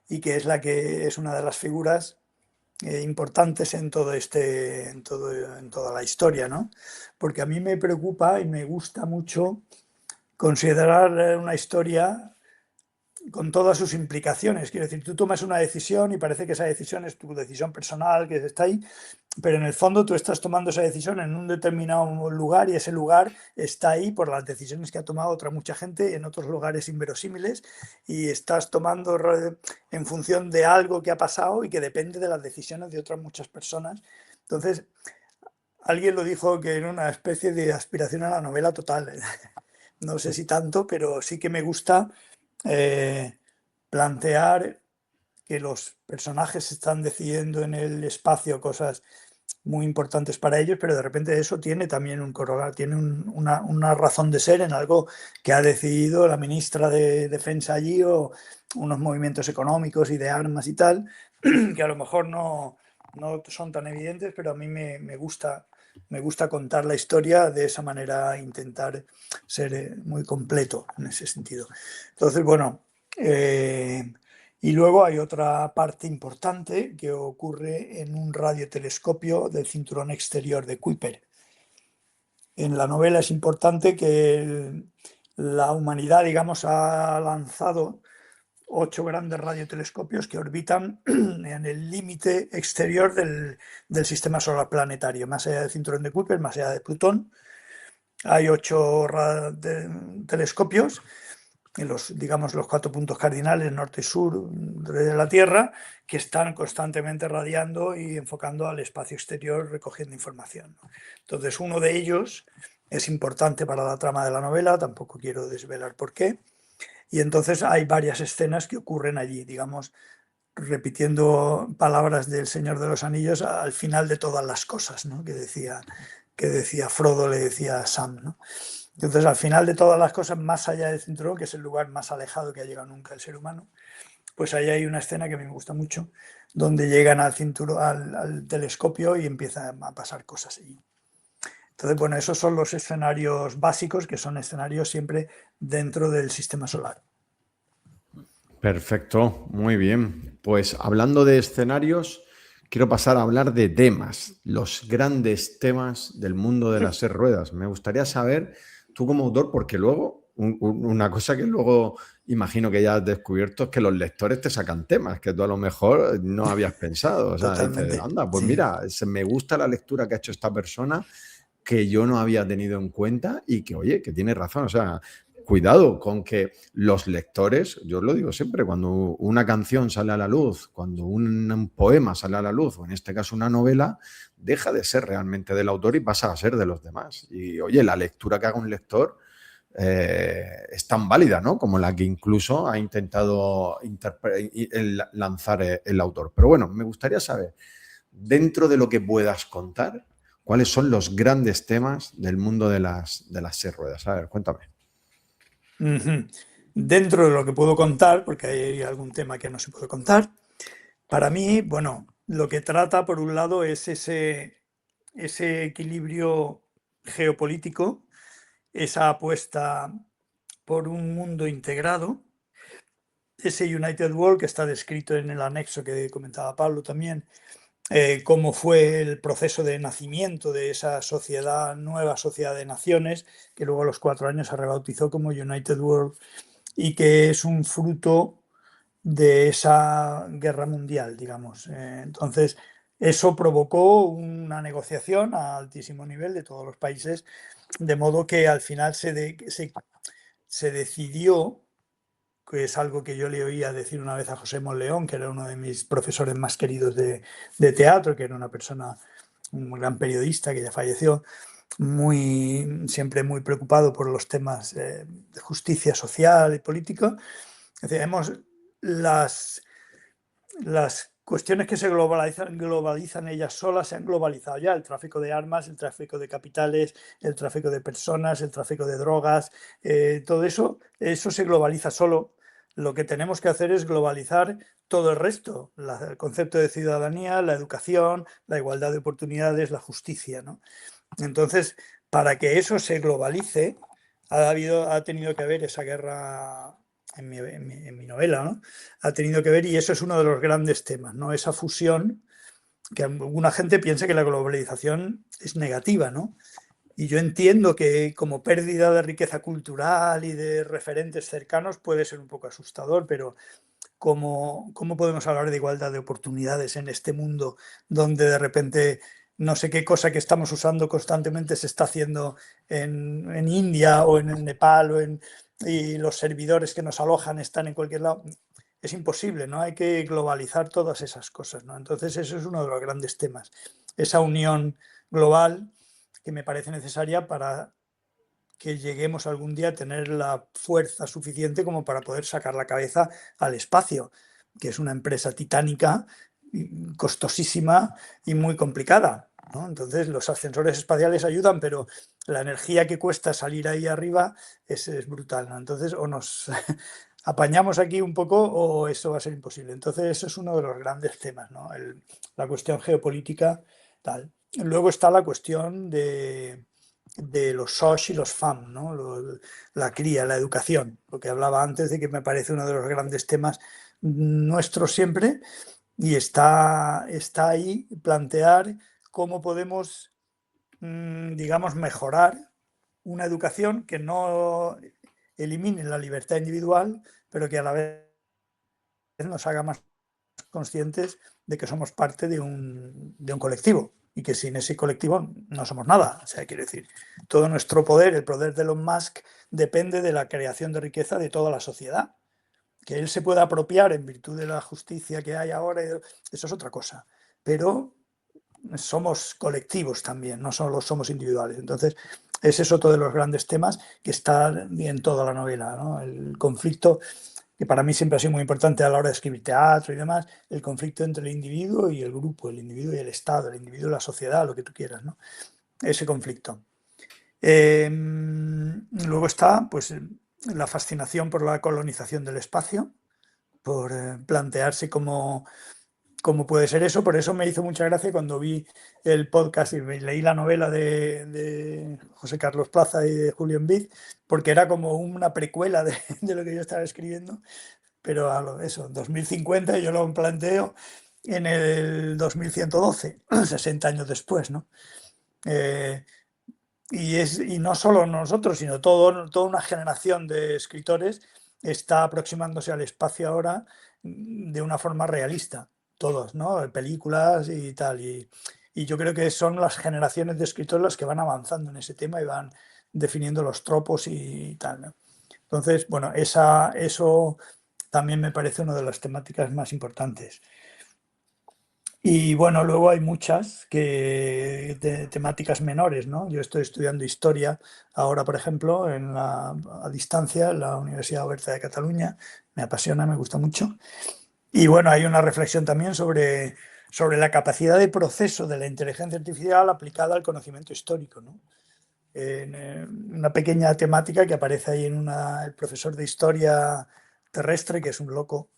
y que es una de las figuras importantes en toda la historia, ¿no? Porque a mí me preocupa y me gusta mucho considerar una historia con todas sus implicaciones. Quiero decir, tú tomas una decisión y parece que esa decisión es tu decisión personal, que está ahí, pero en el fondo tú estás tomando esa decisión en un determinado lugar y ese lugar está ahí por las decisiones que ha tomado otra mucha gente en otros lugares inverosímiles, y estás tomando en función de algo que ha pasado y que depende de las decisiones de otras muchas personas. Entonces, alguien lo dijo que era una especie de aspiración a la novela total. No sé si tanto, pero sí que me gusta plantear que los personajes están decidiendo en el espacio cosas muy importantes para ellos, pero de repente eso tiene también una razón de ser en algo que ha decidido la ministra de Defensa allí, o unos movimientos económicos y de armas y tal, que a lo mejor no son tan evidentes, pero a mí me gusta contar la historia de esa manera, intentar ser muy completo en ese sentido. Entonces, bueno, y luego hay otra parte importante que ocurre en un radiotelescopio del cinturón exterior de Kuiper. En la novela es importante que la humanidad, digamos, ha lanzado 8 grandes radiotelescopios que orbitan en el límite exterior del sistema solar planetario, más allá del cinturón de Kuiper, más allá de Plutón. Hay 8 telescopios en los 4 puntos cardinales, norte y sur de la Tierra, que están constantemente radiando y enfocando al espacio exterior, recogiendo información. Entonces, uno de ellos es importante para la trama de la novela, tampoco quiero desvelar por qué, y entonces hay varias escenas que ocurren allí, digamos, repitiendo palabras del Señor de los Anillos al final de todas las cosas, ¿no? que decía Frodo, le decía a Sam, ¿no? Entonces, al final de todas las cosas, más allá del cinturón, que es el lugar más alejado que ha llegado nunca el ser humano, pues ahí hay una escena que a mí me gusta mucho, donde llegan al cinturón, al telescopio, y empiezan a pasar cosas allí. Entonces, bueno, esos son los escenarios básicos, que son escenarios siempre dentro del sistema solar. Perfecto, muy bien. Pues hablando de escenarios, quiero pasar a hablar de temas, los grandes temas del mundo de las 6 ruedas. Me gustaría saber, tú como autor, porque luego, una cosa que luego imagino que ya has descubierto es que los lectores te sacan temas que tú a lo mejor no habías pensado. O sea, Totalmente. dices, anda, pues Sí. mira, me gusta la lectura que ha hecho esta persona que yo no había tenido en cuenta y que, oye, que tiene razón. O sea, cuidado con que los lectores, yo os lo digo siempre, cuando una canción sale a la luz, cuando un poema sale a la luz, o en este caso una novela, deja de ser realmente del autor y pasa a ser de los demás. Y, oye, la lectura que haga un lector es tan válida, ¿no?, como la que incluso ha intentado lanzar el autor. Pero bueno, me gustaría saber, dentro de lo que puedas contar, ¿cuáles son los grandes temas del mundo de las 6 ruedas? A ver, cuéntame. Dentro de lo que puedo contar, porque hay algún tema que no se puede contar, para mí, bueno, lo que trata, por un lado, es ese equilibrio geopolítico, esa apuesta por un mundo integrado, ese United World que está descrito en el anexo que comentaba Pablo también, cómo fue el proceso de nacimiento de esa sociedad, nueva sociedad de naciones, que luego a los 4 años se rebautizó como United World y que es un fruto de esa guerra mundial, digamos. Entonces, eso provocó una negociación a altísimo nivel de todos los países, de modo que al final se decidió, que es algo que yo le oía decir una vez a José Monleón, que era uno de mis profesores más queridos de teatro, que era una persona, un gran periodista que ya falleció, siempre muy preocupado por los temas de justicia social y político. Decíamos, las cuestiones que se globalizan ellas solas se han globalizado ya. El tráfico de armas, el tráfico de capitales, el tráfico de personas, el tráfico de drogas, todo eso se globaliza solo. Lo que tenemos que hacer es globalizar todo el resto, el concepto de ciudadanía, la educación, la igualdad de oportunidades, la justicia, ¿no? Entonces, para que eso se globalice, ha tenido que haber esa guerra en mi novela, ¿no? Ha tenido que ver, y eso es uno de los grandes temas, ¿no? Esa fusión, que alguna gente piensa que la globalización es negativa, ¿no? Y yo entiendo que como pérdida de riqueza cultural y de referentes cercanos puede ser un poco asustador, pero ¿cómo podemos hablar de igualdad de oportunidades en este mundo donde de repente no sé qué cosa que estamos usando constantemente se está haciendo en India o en Nepal y los servidores que nos alojan están en cualquier lado? Es imposible, ¿no? Hay que globalizar todas esas cosas, ¿no? Entonces eso es uno de los grandes temas, esa unión global que me parece necesaria para que lleguemos algún día a tener la fuerza suficiente como para poder sacar la cabeza al espacio, que es una empresa titánica, costosísima y muy complicada, ¿no? Entonces los ascensores espaciales ayudan, pero la energía que cuesta salir ahí arriba es brutal, ¿no? Entonces o nos apañamos aquí un poco o eso va a ser imposible. Entonces eso es uno de los grandes temas, ¿no? La cuestión geopolítica, tal. Luego está la cuestión de los SOS y los FAM, ¿no? La cría, la educación, lo que hablaba antes de que me parece uno de los grandes temas nuestros siempre, y está ahí plantear cómo podemos, digamos, mejorar una educación que no elimine la libertad individual, pero que a la vez nos haga más conscientes de que somos parte de un colectivo y que sin ese colectivo no somos nada. O sea, quiero decir, todo nuestro poder, el poder de Elon Musk, depende de la creación de riqueza de toda la sociedad. Que él se pueda apropiar en virtud de la justicia que hay ahora, eso es otra cosa. Pero somos colectivos también, no solo somos individuales. Entonces, ese es otro de los grandes temas que está en toda la novela, ¿no? El conflicto, que para mí siempre ha sido muy importante a la hora de escribir teatro y demás, el conflicto entre el individuo y el grupo, el individuo y el Estado, el individuo y la sociedad, lo que tú quieras, ¿no? Ese conflicto. Luego está, pues, la fascinación por la colonización del espacio, por plantearse cómo puede ser eso. Por eso me hizo mucha gracia cuando vi el podcast y leí la novela de José Carlos Plaza y de Julián Vid, porque era como una precuela de lo que yo estaba escribiendo, pero eso, 2050 yo lo planteo en el 2112, 60 años después, ¿no? Y no solo nosotros, sino toda una generación de escritores está aproximándose al espacio ahora de una forma realista, todos, ¿no? Películas y tal. Y yo creo que son las generaciones de escritores las que van avanzando en ese tema y van definiendo los tropos y tal, ¿no? Entonces, bueno, eso también me parece una de las temáticas más importantes. Y bueno, luego hay muchas temáticas menores, ¿no? Yo estoy estudiando historia ahora, por ejemplo, a distancia en la Universidad Oberta de Cataluña. Me apasiona, me gusta mucho. Y bueno, hay una reflexión también sobre la capacidad de proceso de la inteligencia artificial aplicada al conocimiento histórico, ¿no? Una pequeña temática que aparece ahí el profesor de historia terrestre, que es un loco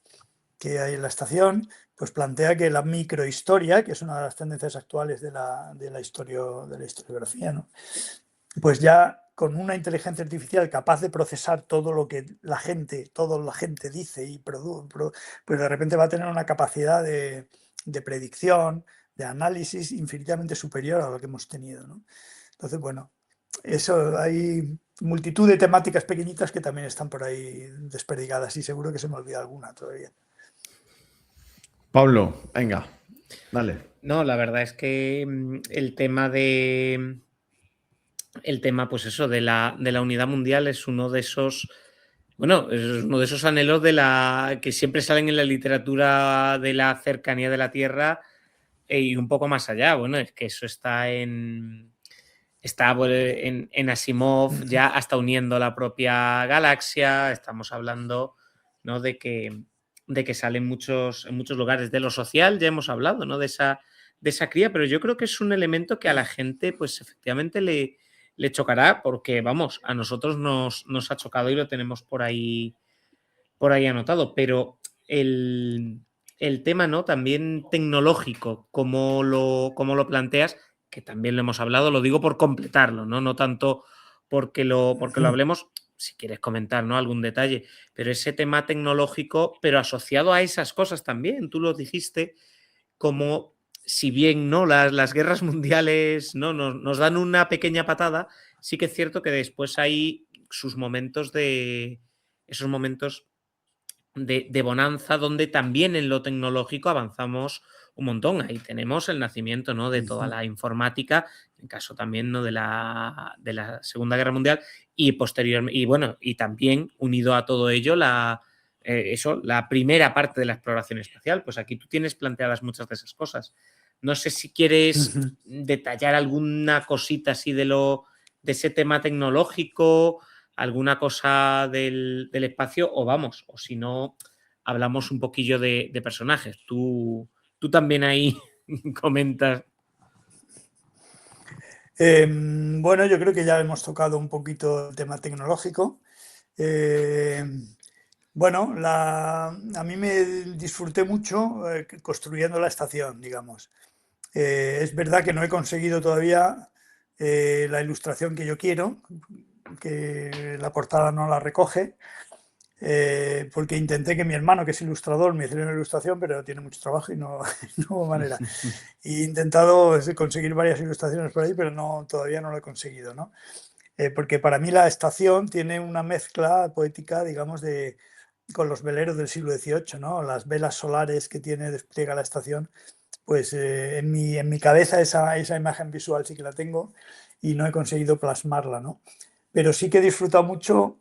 que hay en la estación, pues plantea que la microhistoria, que es una de las tendencias actuales de la historiografía, ¿no? Pues ya con una inteligencia artificial capaz de procesar todo lo que la gente dice y produce, pues de repente va a tener una capacidad de predicción, de análisis infinitamente superior a lo que hemos tenido, ¿no? Entonces, bueno, eso hay multitud de temáticas pequeñitas que también están por ahí desperdigadas y seguro que se me olvida alguna todavía. Pablo, venga, dale. No, la verdad es que el tema, pues eso, de la unidad mundial es uno de esos, bueno, es uno de esos anhelos que siempre salen en la literatura de la cercanía de la Tierra y un poco más allá. Bueno, es que eso está en Asimov, ya hasta uniendo la propia galaxia. Estamos hablando, ¿no?, de que sale en muchos lugares. De lo social ya hemos hablado, ¿no?, de esa cría, pero yo creo que es un elemento que a la gente, pues efectivamente le chocará, porque, vamos, a nosotros nos ha chocado y lo tenemos por ahí anotado, pero el tema, ¿no?, también tecnológico, como lo planteas, que también lo hemos hablado, lo digo por completarlo, no tanto porque lo hablemos, si quieres comentar, ¿no?, algún detalle, pero ese tema tecnológico, pero asociado a esas cosas también, tú lo dijiste, como si bien no las guerras mundiales no nos dan una pequeña patada, sí que es cierto que después hay esos momentos de bonanza, donde también en lo tecnológico avanzamos un montón. Ahí tenemos el nacimiento, ¿no?, de toda la informática, en caso también, ¿no?, de la Segunda Guerra Mundial, y posteriormente, y bueno, y también unido a todo ello la primera parte de la exploración espacial. Pues aquí tú tienes planteadas muchas de esas cosas. No sé si quieres detallar alguna cosita así de ese tema tecnológico, alguna cosa del espacio, o si no, hablamos un poquillo de personajes. Tú también ahí comentas. Bueno, yo creo que ya hemos tocado un poquito el tema tecnológico. Bueno, a mí me disfruté mucho construyendo la estación, digamos. Es verdad que no he conseguido todavía la ilustración que yo quiero, que la portada no la recoge, porque intenté que mi hermano, que es ilustrador, me hiciera una ilustración, pero tiene mucho trabajo y no hubo manera. He intentado conseguir varias ilustraciones por ahí, pero todavía no lo he conseguido, ¿no? Porque para mí la estación tiene una mezcla poética, digamos, con los veleros del siglo XVIII, ¿no? Las velas solares que despliega la estación, pues en mi cabeza esa imagen visual sí que la tengo y no he conseguido plasmarla, ¿no? Pero sí que he disfrutado mucho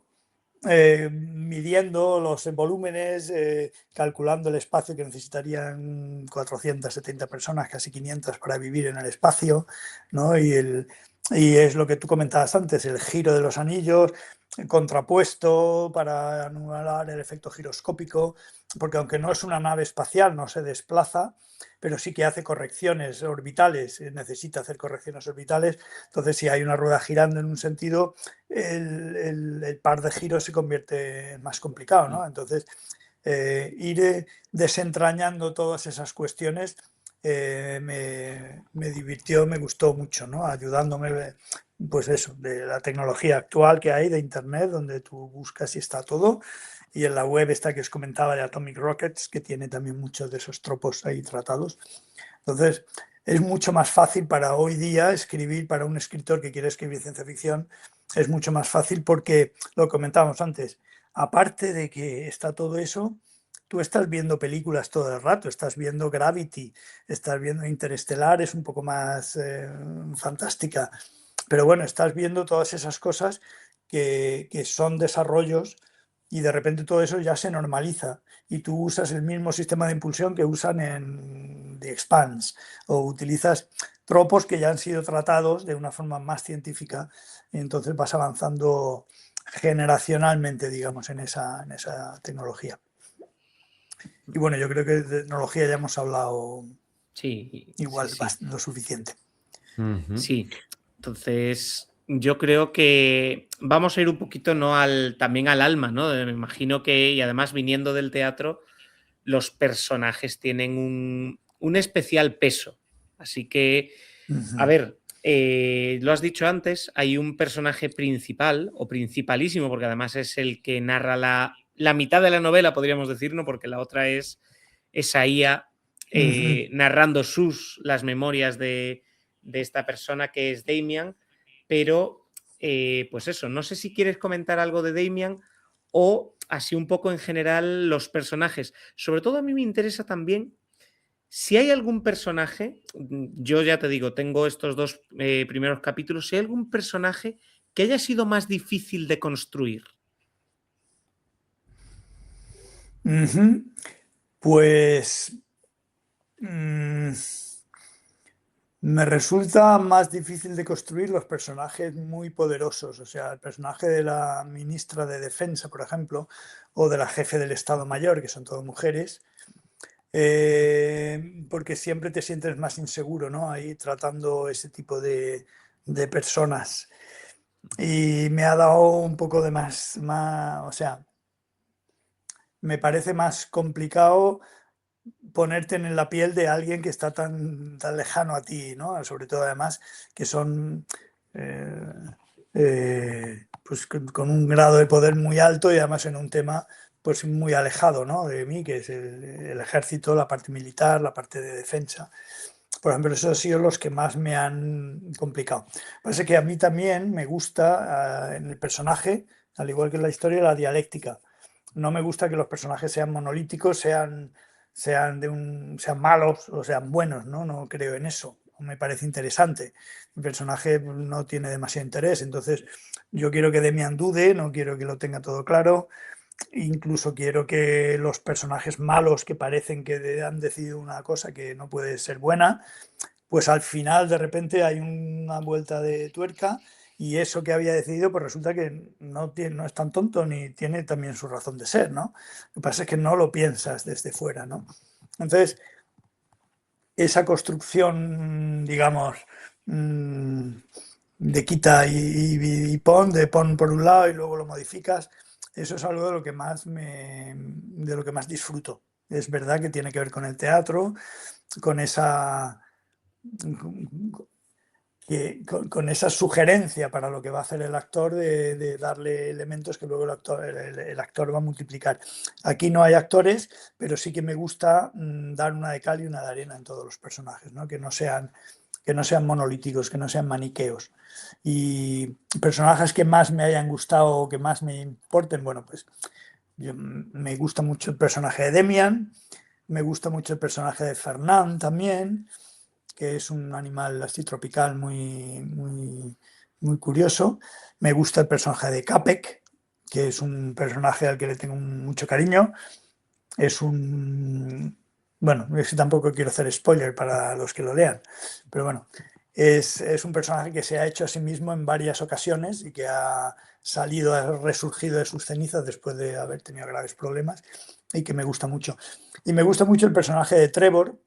midiendo los volúmenes, calculando el espacio que necesitarían 470 personas, casi 500 para vivir en el espacio, ¿no? Y es lo que tú comentabas antes, el giro de los anillos, contrapuesto para anular el efecto giroscópico, porque aunque no es una nave espacial, no se desplaza, pero sí que hace correcciones orbitales, necesita hacer correcciones orbitales. Entonces, si hay una rueda girando en un sentido, el par de giros se convierte más complicado, ¿no? Entonces, ir desentrañando todas esas cuestiones me divirtió, me gustó mucho, ¿no? Ayudándome, pues eso, de la tecnología actual que hay, de Internet, donde tú buscas y está todo, y en la web esta que os comentaba de Atomic Rockets, que tiene también muchos de esos tropos ahí tratados. Entonces, es mucho más fácil para hoy día escribir, para un escritor que quiere escribir ciencia ficción, es mucho más fácil porque, lo comentábamos antes, aparte de que está todo eso, tú estás viendo películas todo el rato, estás viendo Gravity, estás viendo Interestelar, es un poco más fantástica, pero bueno, estás viendo todas esas cosas que son desarrollos y de repente todo eso ya se normaliza y tú usas el mismo sistema de impulsión que usan en The Expanse o utilizas tropos que ya han sido tratados de una forma más científica y entonces vas avanzando generacionalmente, digamos, en esa tecnología. Y bueno, yo creo que de tecnología ya hemos hablado igual lo suficiente. Sí, entonces yo creo que vamos a ir un poquito, ¿no?, también al alma, ¿no? Me imagino que, y además viniendo del teatro, los personajes tienen un especial peso. Así que, a ver, lo has dicho antes, hay un personaje principal, o principalísimo, porque además es el que narra la mitad de la novela, podríamos decir, ¿no? Porque la otra es esa IA narrando las memorias de esta persona que es Damian, pero pues eso, no sé si quieres comentar algo de Damian o así un poco en general los personajes. Sobre todo a mí me interesa también si hay algún personaje, yo ya te digo, tengo estos 2 primeros capítulos, si hay algún personaje que haya sido más difícil de construir. Pues me resulta más difícil de construir los personajes muy poderosos, o sea, el personaje de la ministra de Defensa, por ejemplo, o de la jefe del Estado Mayor, que son todas mujeres, porque siempre te sientes más inseguro, ¿no? Ahí tratando ese tipo de personas. Y me ha dado un poco de más, o sea, me parece más complicado ponerte en la piel de alguien que está tan lejano a ti, ¿no? Sobre todo además que son pues con un grado de poder muy alto y además en un tema pues muy alejado, ¿no? de mí, que es el ejército, la parte militar, la parte de defensa. Por ejemplo, esos han sido los que más me han complicado. Parece que a mí también me gusta en el personaje, al igual que en la historia, la dialéctica. No me gusta que los personajes sean monolíticos, sean malos o sean buenos, ¿no? No creo en eso. No me parece interesante. El personaje no tiene demasiado interés, entonces yo quiero que Demian dude, no quiero que lo tenga todo claro. Incluso quiero que los personajes malos que parecen que han decidido una cosa que no puede ser buena, pues al final de repente hay una vuelta de tuerca y eso que había decidido pues resulta que no es tan tonto ni tiene también su razón de ser, ¿no? Lo que pasa es que no lo piensas desde fuera, ¿no? Entonces, esa construcción, digamos, de quita y pon, de pon por un lado y luego lo modificas, eso es algo de lo que más de lo que más disfruto. Es verdad que tiene que ver con el teatro, con esa con esa sugerencia para lo que va a hacer el actor de darle elementos que luego el actor va a multiplicar. Aquí no hay actores, pero sí que me gusta dar una de cal y una de arena en todos los personajes, ¿no? Que no sean monolíticos, que no sean maniqueos. Y personajes que más me hayan gustado o que más me importen, bueno, pues me gusta mucho el personaje de Demian, me gusta mucho el personaje de Fernand también, que es un animal así tropical muy curioso. Me gusta el personaje de Capek, que es un personaje al que le tengo mucho cariño. Es bueno, tampoco quiero hacer spoiler para los que lo lean, pero bueno, es un personaje que se ha hecho a sí mismo en varias ocasiones y que ha resurgido de sus cenizas después de haber tenido graves problemas y que me gusta mucho. Y me gusta mucho el personaje de Trevor,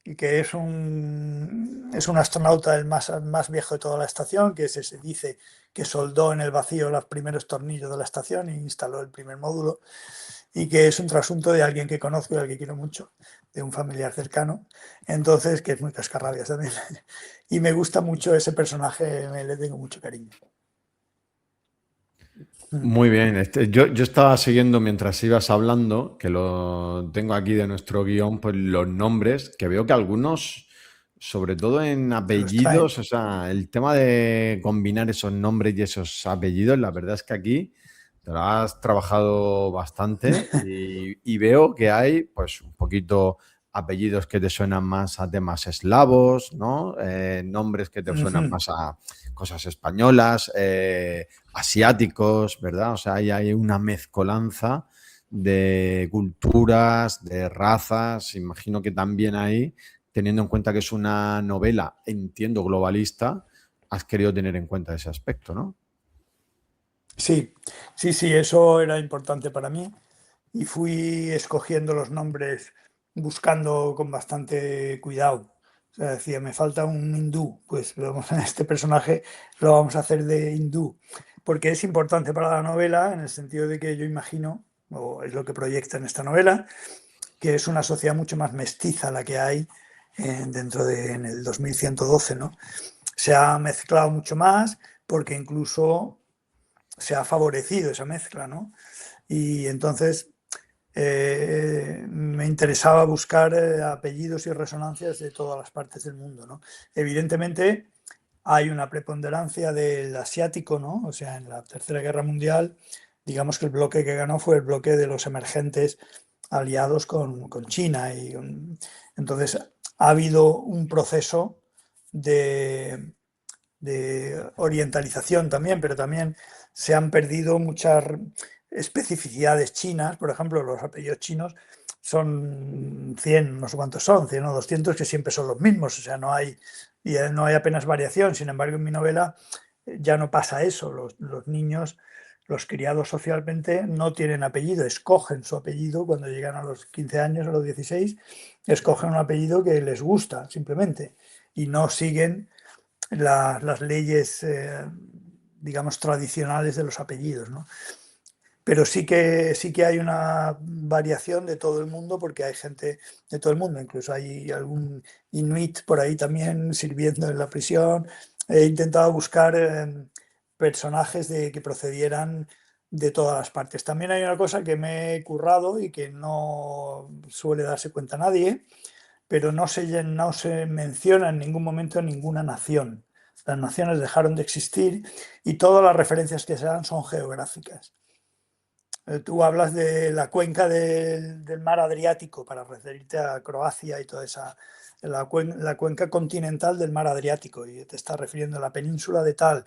y que es un astronauta el más viejo de toda la estación, que se dice que soldó en el vacío los primeros tornillos de la estación e instaló el primer módulo, y que es un trasunto de alguien que conozco y al que quiero mucho, de un familiar cercano, entonces, que es muy cascarrabias también. Y me gusta mucho ese personaje, le tengo mucho cariño. Muy bien, yo estaba siguiendo mientras ibas hablando, que lo tengo aquí de nuestro guión, pues los nombres, que veo que algunos, sobre todo en apellidos, o sea, el tema de combinar esos nombres y esos apellidos, la verdad es que aquí te lo has trabajado bastante y veo que hay pues un poquito apellidos que te suenan más a temas eslavos, ¿no? Nombres que te suenan más a cosas españolas, asiáticos, ¿verdad? O sea, hay una mezcolanza de culturas, de razas. Imagino que también ahí, teniendo en cuenta que es una novela, entiendo, globalista, has querido tener en cuenta ese aspecto, ¿no? Sí, eso era importante para mí y fui escogiendo los nombres buscando con bastante cuidado. O sea, decía, me falta un hindú, pues este personaje lo vamos a hacer de hindú, porque es importante para la novela en el sentido de que yo imagino, o es lo que proyecta en esta novela, que es una sociedad mucho más mestiza la que hay en el 2112, ¿no? Se ha mezclado mucho más porque incluso se ha favorecido esa mezcla, ¿no? Y entonces me interesaba buscar apellidos y resonancias de todas las partes del mundo, ¿no? Evidentemente hay una preponderancia del asiático, ¿no? O sea, en la Tercera Guerra Mundial, digamos que el bloque que ganó fue el bloque de los emergentes aliados con China. Entonces ha habido un proceso de orientalización también, pero también se han perdido muchas especificidades chinas. Por ejemplo, los apellidos chinos son 100, no sé cuántos son, 100 o 200, que siempre son los mismos, o sea, no hay apenas variación. Sin embargo, en mi novela ya no pasa eso. Los niños, los criados socialmente, no tienen apellido, escogen su apellido cuando llegan a los 15 años o los 16, escogen un apellido que les gusta simplemente y no siguen las leyes, digamos, tradicionales de los apellidos, ¿no? Pero sí que hay una variación de todo el mundo, porque hay gente de todo el mundo, incluso hay algún inuit por ahí también sirviendo en la prisión. He intentado buscar personajes que procedieran de todas las partes. También hay una cosa que me he currado y que no suele darse cuenta nadie, pero no se menciona en ningún momento ninguna nación. Las naciones dejaron de existir y todas las referencias que se dan son geográficas. Tú hablas de la cuenca del mar Adriático para referirte a Croacia y toda esa, la cuenca continental del mar Adriático, y te estás refiriendo a la península de tal.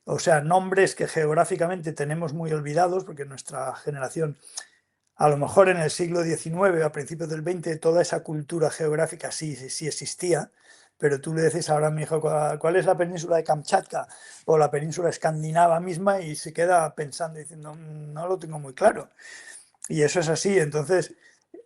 O sea, nombres que geográficamente tenemos muy olvidados, porque nuestra generación, a lo mejor en el siglo XIX, a principios del XX, toda esa cultura geográfica sí existía, pero tú le dices ahora a mi hijo cuál es la península de Kamchatka o la península escandinava misma, y se queda pensando diciendo, no lo tengo muy claro. Y eso es así. Entonces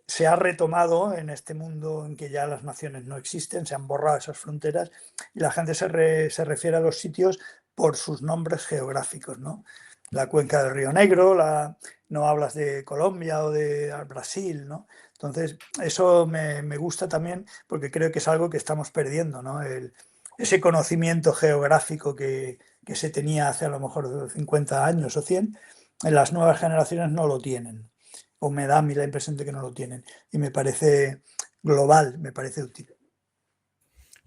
se ha retomado en este mundo en que ya las naciones no existen, se han borrado esas fronteras y la gente se refiere a los sitios por sus nombres geográficos, ¿no? La cuenca del Río Negro, no hablas de Colombia o de Brasil, ¿no? Entonces, eso me gusta también, porque creo que es algo que estamos perdiendo, ¿no? Ese conocimiento geográfico que se tenía hace a lo mejor 50 años o 100, en las nuevas generaciones no lo tienen, o me da a mí la impresión de que no lo tienen, y me parece global, me parece útil.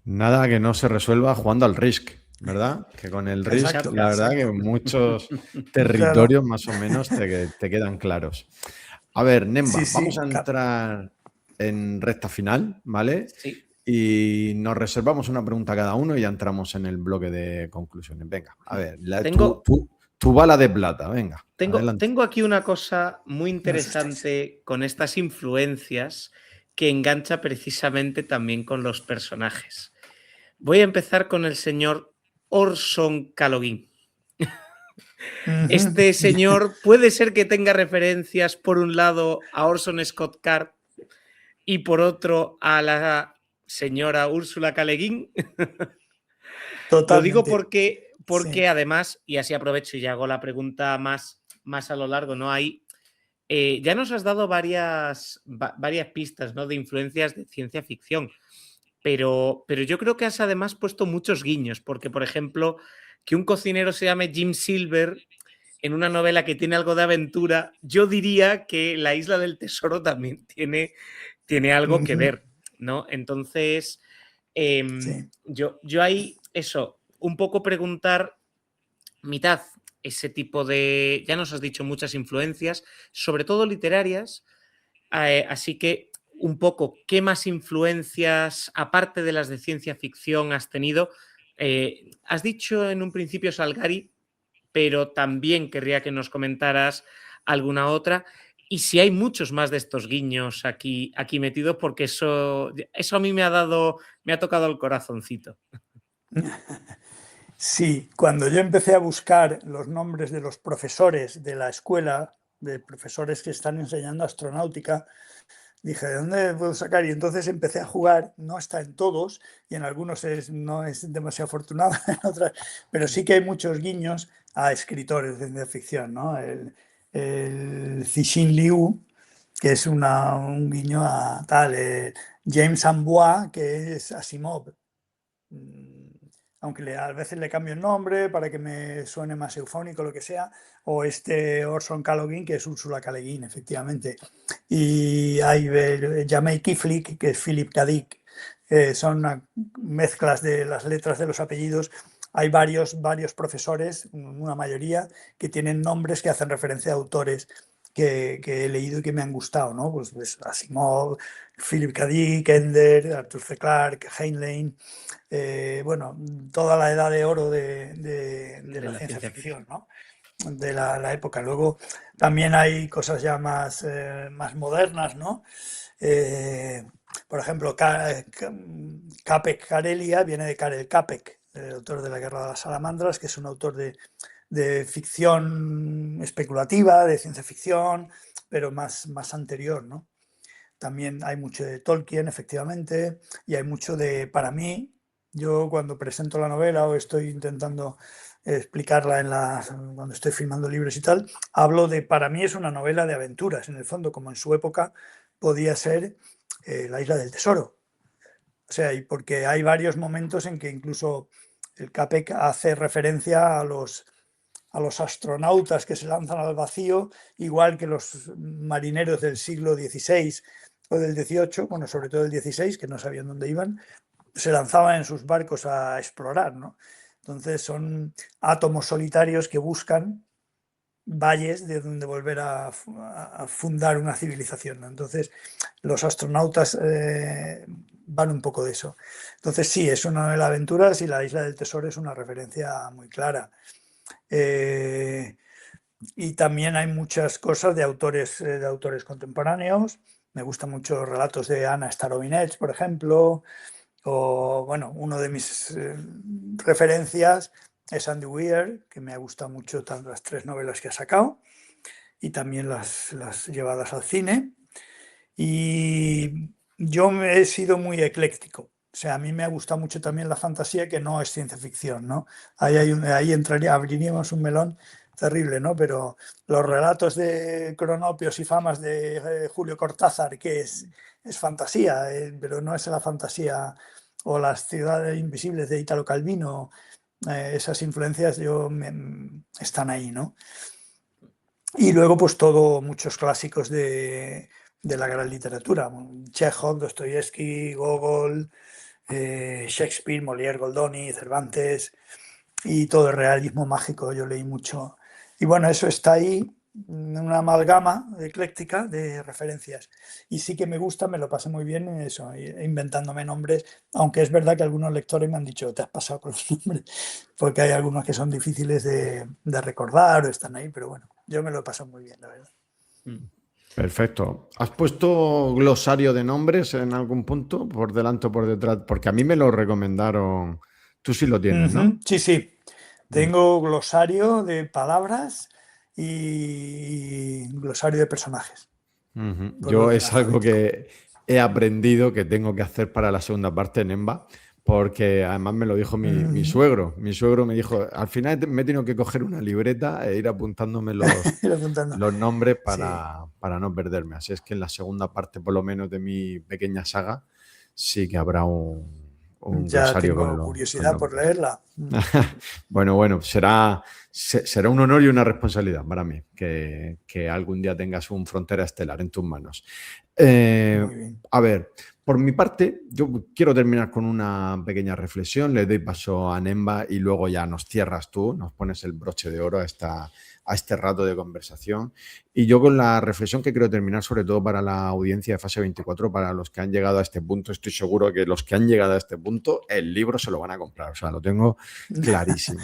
Nada que no se resuelva jugando al Risk, ¿verdad? Que con el Risk, Exacto, la verdad que muchos territorios más o menos te quedan claros. A ver, Nemba, Sí, vamos a entrar en recta final, ¿vale? Sí. Y nos reservamos una pregunta cada uno y ya entramos en el bloque de conclusiones. Venga, a ver, tu bala de plata, venga. Tengo aquí una cosa muy interesante con estas influencias que engancha precisamente también con los personajes. Voy a empezar con el señor Orson Caloguín. Este señor puede ser que tenga referencias, por un lado, a Orson Scott Card y por otro a la señora Úrsula K. Le Guin. Totalmente. Lo digo porque sí. Además, y así aprovecho y hago la pregunta más a lo largo, ¿no? Hay, ya nos has dado varias pistas, ¿no?, de influencias de ciencia ficción, pero yo creo que has además puesto muchos guiños, porque, por ejemplo, que un cocinero se llame Jim Silver en una novela que tiene algo de aventura, yo diría que La Isla del Tesoro también tiene algo que ver, ¿no? Entonces, sí. yo ahí, eso, un poco preguntar, mitad ese tipo de, ya nos has dicho muchas influencias, sobre todo literarias, así que un poco, ¿qué más influencias, aparte de las de ciencia ficción, has tenido? Has dicho en un principio Salgari, pero también querría que nos comentaras alguna otra, y si hay muchos más de estos guiños aquí metidos, porque eso a mí me ha tocado el corazoncito. Sí, cuando yo empecé a buscar los nombres de los profesores de la escuela, de profesores que están enseñando astronáutica, dije, ¿de dónde puedo sacar? Y entonces empecé a jugar, no está en todos, y en algunos no es demasiado afortunado, en otras, pero sí que hay muchos guiños a escritores de ciencia ficción, ¿no? El Cixin Liu, que es un guiño a tal, James Amboise, que es Asimov. aunque a veces le cambio el nombre para que me suene más eufónico, lo que sea, o este Orson K. Le Guin, que es Úrsula K. Le Guin, efectivamente. Y hay Jamey Kiflik, que es Philip K. Dick, son mezclas de las letras de los apellidos. Hay varios profesores, una mayoría, que tienen nombres que hacen referencia a autores que he leído y que me han gustado, ¿no? Pues Asimov, Philip K. Dick, Ender, Arthur C. Clarke, Heinlein, bueno, toda la edad de oro de la ciencia ficción, ¿no? De la época. Luego también hay cosas ya más modernas, ¿no? Por ejemplo, Capek Karelia viene de Karel Capek, el autor de La Guerra de las Salamandras, que es un autor de ficción especulativa, de ciencia ficción, pero más anterior, ¿no? También hay mucho de Tolkien, efectivamente, y hay mucho para mí, yo cuando presento la novela o estoy intentando explicarla cuando estoy filmando libros y tal, hablo para mí es una novela de aventuras, en el fondo, como en su época podía ser La Isla del Tesoro. O sea, y porque hay varios momentos en que incluso el Capek hace referencia a los astronautas que se lanzan al vacío, igual que los marineros del siglo XVI o del XVIII, bueno, sobre todo el XVI, que no sabían dónde iban, se lanzaban en sus barcos a explorar, ¿no? Entonces son átomos solitarios que buscan valles de donde volver a fundar una civilización, ¿no? Entonces los astronautas van un poco de eso. Entonces sí, es una novela de aventuras y La Isla del Tesoro es una referencia muy clara. Y también hay muchas cosas de autores contemporáneos. Me gustan mucho los relatos de Anna Starovinets, por ejemplo, o bueno, uno de mis referencias es Andy Weir, que me ha gustado mucho tanto las 3 novelas que ha sacado y también las llevadas al cine. Y yo he sido muy ecléctico. O sea, a mí me ha gustado mucho también la fantasía, que no es ciencia ficción, ¿no? Ahí abriríamos un melón terrible, ¿no? Pero los relatos de Cronopios y Famas de Julio Cortázar, que es fantasía, pero no es la fantasía, o Las ciudades invisibles de Italo Calvino, esas influencias están ahí, ¿no? Y luego pues muchos clásicos de la gran literatura, Chekhov, Dostoyevsky, Gogol, Shakespeare, Molière, Goldoni, Cervantes y todo el realismo mágico, yo leí mucho. Y bueno, eso está ahí, una amalgama ecléctica de referencias. Y sí que me gusta, me lo pasé muy bien en eso, inventándome nombres, aunque es verdad que algunos lectores me han dicho, te has pasado con los nombres, porque hay algunos que son difíciles de recordar o están ahí, pero bueno, yo me lo he pasado muy bien, la verdad. Perfecto. ¿Has puesto glosario de nombres en algún punto, por delante o por detrás? Porque a mí me lo recomendaron. Tú sí lo tienes, ¿no? Sí. Tengo glosario de palabras y glosario de personajes. Yo es algo que he aprendido que tengo que hacer para la segunda parte en EMBA, porque además me lo dijo mi suegro. Mi suegro me dijo, al final me he tenido que coger una libreta e ir apuntándome los nombres para no perderme. Así es que en la segunda parte, por lo menos de mi pequeña saga, sí que habrá un ya glosario tengo curiosidad por leerla. Bueno, será un honor y una responsabilidad para mí que algún día tengas un Frontera Estelar en tus manos. A ver, por mi parte, yo quiero terminar con una pequeña reflexión. Le doy paso a Nemba y luego ya nos cierras tú, nos pones el broche de oro a este rato de conversación. Y yo con la reflexión que quiero terminar, sobre todo para la audiencia de Fase 24, para los que han llegado a este punto, estoy seguro que los que han llegado a este punto, el libro se lo van a comprar. O sea, lo tengo clarísimo.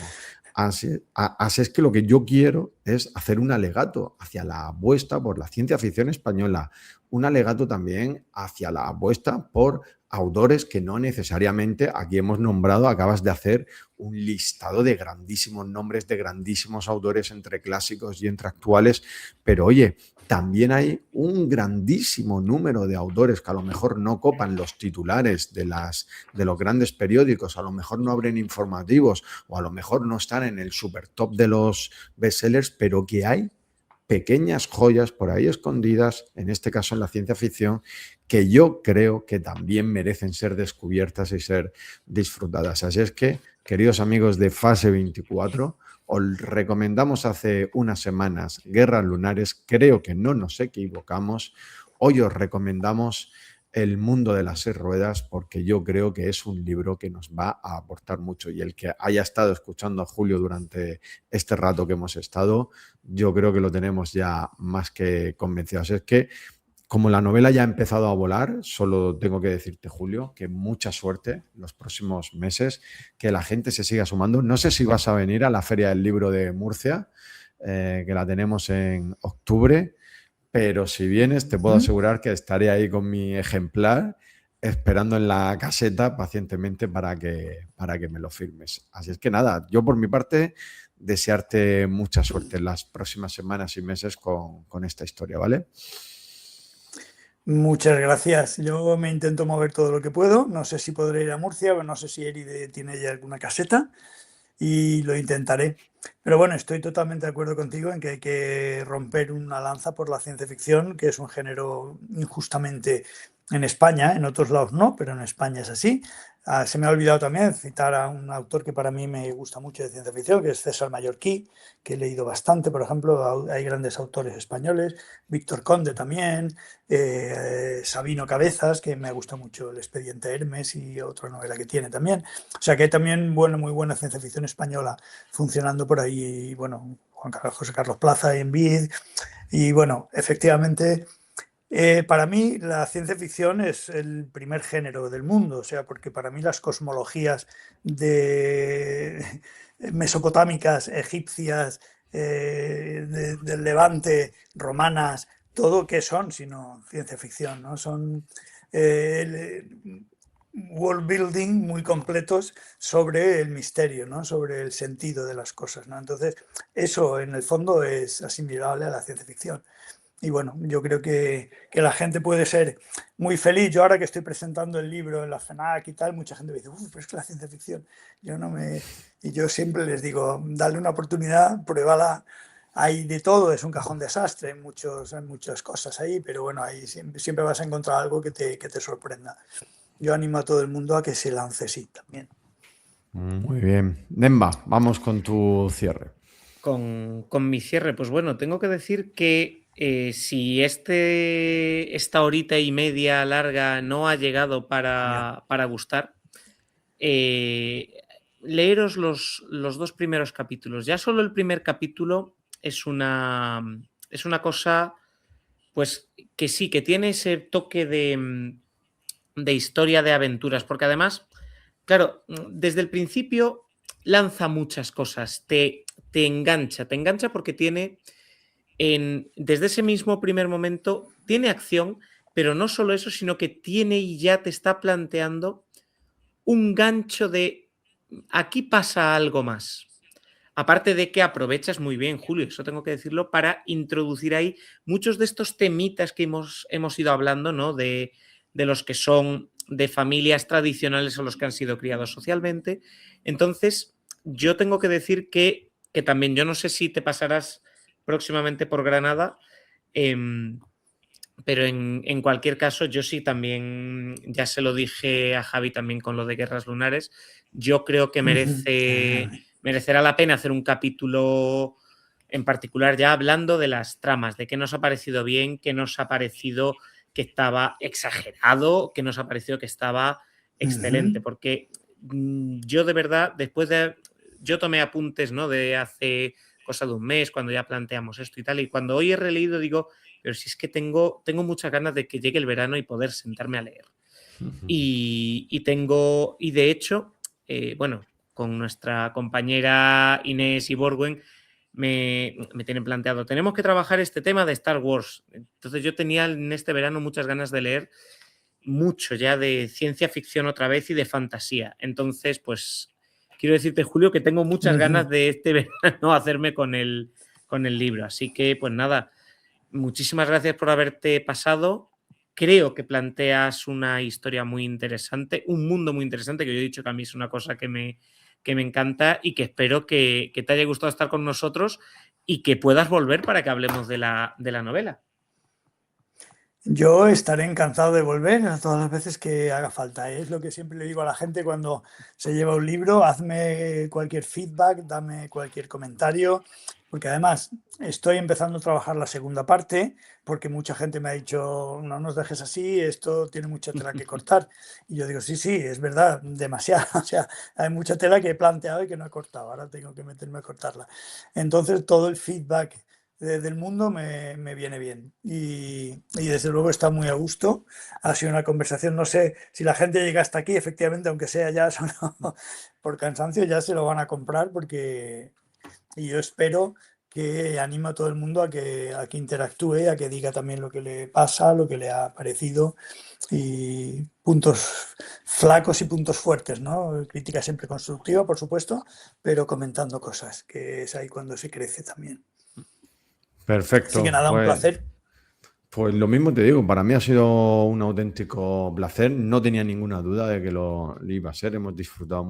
Así es que lo que yo quiero es hacer un alegato hacia la apuesta por la ciencia ficción española, un alegato también hacia la apuesta por autores que no necesariamente aquí hemos nombrado. Acabas de hacer un listado de grandísimos nombres, de grandísimos autores entre clásicos y entre actuales, pero oye, también hay un grandísimo número de autores que a lo mejor no copan los titulares de los grandes periódicos, a lo mejor no abren informativos o a lo mejor no están en el super top de los bestsellers, pero que hay pequeñas joyas por ahí escondidas, en este caso en la ciencia ficción, que yo creo que también merecen ser descubiertas y ser disfrutadas. Así es que queridos amigos de Fase 24, os recomendamos hace unas semanas Guerras Lunares, creo que no nos equivocamos. Hoy os recomendamos El mundo de las 6 ruedas porque yo creo que es un libro que nos va a aportar mucho, y el que haya estado escuchando a Julio durante este rato que hemos estado, yo creo que lo tenemos ya más que convencidos. Es que como la novela ya ha empezado a volar, solo tengo que decirte, Julio, que mucha suerte los próximos meses, que la gente se siga sumando. No sé si vas a venir a la Feria del Libro de Murcia, que la tenemos en octubre, pero si vienes te puedo asegurar que estaré ahí con mi ejemplar esperando en la caseta pacientemente para que me lo firmes. Así es que nada, yo por mi parte desearte mucha suerte en las próximas semanas y meses con esta historia, ¿vale? Muchas gracias. Yo me intento mover todo lo que puedo. No sé si podré ir a Murcia, o no sé si Eride tiene ya alguna caseta, y lo intentaré. Pero bueno, estoy totalmente de acuerdo contigo en que hay que romper una lanza por la ciencia ficción, que es un género injustamente en España, en otros lados no, pero en España es así. Se me ha olvidado también citar a un autor que para mí me gusta mucho de ciencia ficción, que es César Mallorquí, que he leído bastante. Por ejemplo, hay grandes autores españoles, Víctor Conde también, Sabino Cabezas, que me gusta mucho El expediente Hermes y otra novela que tiene también. O sea que hay también muy buena ciencia ficción española funcionando por ahí. Y bueno, José Carlos Plaza en Vid. Y bueno, efectivamente, para mí la ciencia ficción es el primer género del mundo, o sea, porque para mí las cosmologías mesopotámicas, egipcias, del Levante, romanas, todo que son, sino ciencia ficción, ¿no? Son world building muy completos sobre el misterio, ¿no? Sobre el sentido de las cosas, ¿no? Entonces, eso en el fondo es asimilable a la ciencia ficción. Y bueno, yo creo que la gente puede ser muy feliz. Yo ahora que estoy presentando el libro en la FNAC y tal, mucha gente me dice, pero es que la ciencia ficción, y yo siempre les digo, dale una oportunidad, pruébala. Hay de todo, es un cajón desastre en muchas cosas ahí, pero bueno, ahí siempre vas a encontrar algo que te sorprenda. Yo animo a todo el mundo a que se lance, sí, también. Muy bien. Nemba, vamos con tu cierre. Con mi cierre, pues bueno, tengo que decir que si esta horita y media larga no ha llegado para gustar, leeros los 2 primeros capítulos. Ya solo el primer capítulo es una cosa, pues que sí, que tiene ese toque de historia de aventuras, porque además, claro, desde el principio lanza muchas cosas, te engancha porque tiene, desde ese mismo primer momento, tiene acción, pero no solo eso, sino que tiene y ya te está planteando un gancho de aquí pasa algo más. Aparte de que aprovechas muy bien, Julio, eso tengo que decirlo, para introducir ahí muchos de estos temitas que hemos ido hablando, ¿no? De los que son de familias tradicionales o los que han sido criados socialmente. Entonces, yo tengo que decir que también, yo no sé si te pasarás próximamente por Granada, pero en cualquier caso, yo sí también, ya se lo dije a Javi también con lo de Guerras Lunares, yo creo que merecerá la pena hacer un capítulo en particular ya hablando de las tramas, de qué nos ha parecido bien, qué nos ha parecido que estaba exagerado, qué nos ha parecido que estaba excelente, porque yo de verdad, yo tomé apuntes, ¿no? De hace cosa de un mes, cuando ya planteamos esto y tal, y cuando hoy he releído digo, pero si es que tengo muchas ganas de que llegue el verano y poder sentarme a leer. Y de hecho, bueno, con nuestra compañera Inés Iborgüen me tienen planteado, tenemos que trabajar este tema de Star Wars. Entonces yo tenía en este verano muchas ganas de leer mucho ya de ciencia ficción otra vez y de fantasía. Entonces, pues quiero decirte, Julio, que tengo muchas ganas de este verano hacerme con el libro. Así que, pues nada, muchísimas gracias por haberte pasado. Creo que planteas una historia muy interesante, un mundo muy interesante, que yo he dicho que a mí es una cosa que me encanta y que espero que te haya gustado estar con nosotros y que puedas volver para que hablemos de la novela. Yo estaré encantado de volver a todas las veces que haga falta. Es lo que siempre le digo a la gente cuando se lleva un libro: hazme cualquier feedback, dame cualquier comentario, porque además estoy empezando a trabajar la segunda parte, porque mucha gente me ha dicho, no nos dejes así, esto tiene mucha tela que cortar. Y yo digo, sí, sí, es verdad, demasiado. O sea, hay mucha tela que he planteado y que no he cortado, ahora tengo que meterme a cortarla. Entonces, todo el feedback del mundo me viene bien. Y desde luego está muy a gusto. Ha sido una conversación, no sé si la gente llega hasta aquí, efectivamente, aunque sea ya solo por cansancio, ya se lo van a comprar porque... Y yo espero que anime a todo el mundo a que interactúe, a que diga también lo que le pasa, lo que le ha parecido y puntos flacos y puntos fuertes, ¿no? Crítica siempre constructiva, por supuesto, pero comentando cosas, que es ahí cuando se crece también. Así que Perfecto. nada, un placer. Pues lo mismo te digo, para mí ha sido un auténtico placer. No tenía ninguna duda de que lo iba a ser. Hemos disfrutado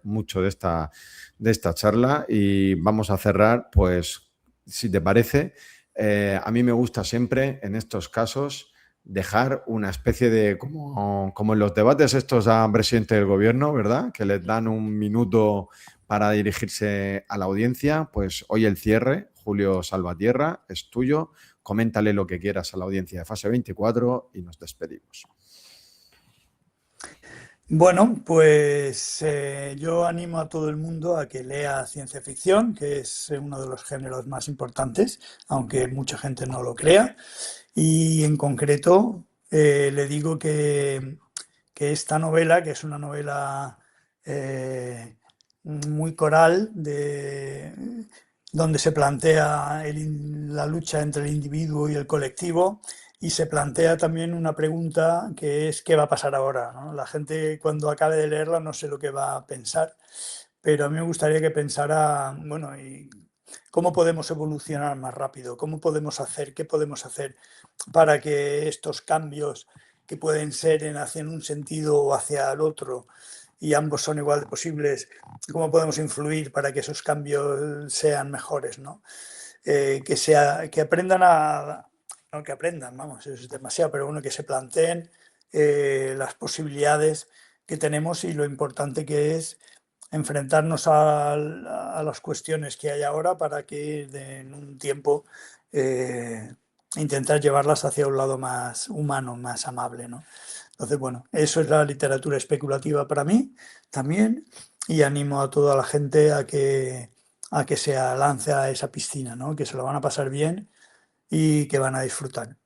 mucho de esta charla y vamos a cerrar, pues, si te parece, a mí me gusta siempre en estos casos dejar una especie de, como en los debates estos a presidente del gobierno, ¿verdad? Que les dan un minuto para dirigirse a la audiencia. Pues hoy el cierre, Julio Salvatierra, es tuyo. Coméntale lo que quieras a la audiencia de Fase 24 y nos despedimos. Bueno, pues yo animo a todo el mundo a que lea ciencia ficción, que es uno de los géneros más importantes, aunque mucha gente no lo crea. Y en concreto le digo que esta novela, que es una novela muy coral, donde se plantea la lucha entre el individuo y el colectivo, y se plantea también una pregunta que es ¿qué va a pasar ahora? ¿No? La gente cuando acabe de leerla no sé lo que va a pensar, pero a mí me gustaría que pensara, bueno, ¿y cómo podemos evolucionar más rápido? ¿Cómo podemos hacer? ¿Qué podemos hacer para que estos cambios que pueden ser hacia un sentido o hacia el otro, y ambos son igual de posibles, cómo podemos influir para que esos cambios sean mejores, ¿no? Que aprendan no que aprendan, vamos, eso es demasiado, pero bueno, que se planteen las posibilidades que tenemos y lo importante que es enfrentarnos a las cuestiones que hay ahora para que en un tiempo intentar llevarlas hacia un lado más humano, más amable, ¿no? Entonces, bueno, eso es la literatura especulativa para mí también, y animo a toda la gente a que se lance a esa piscina, ¿no? Que se lo van a pasar bien y que van a disfrutar.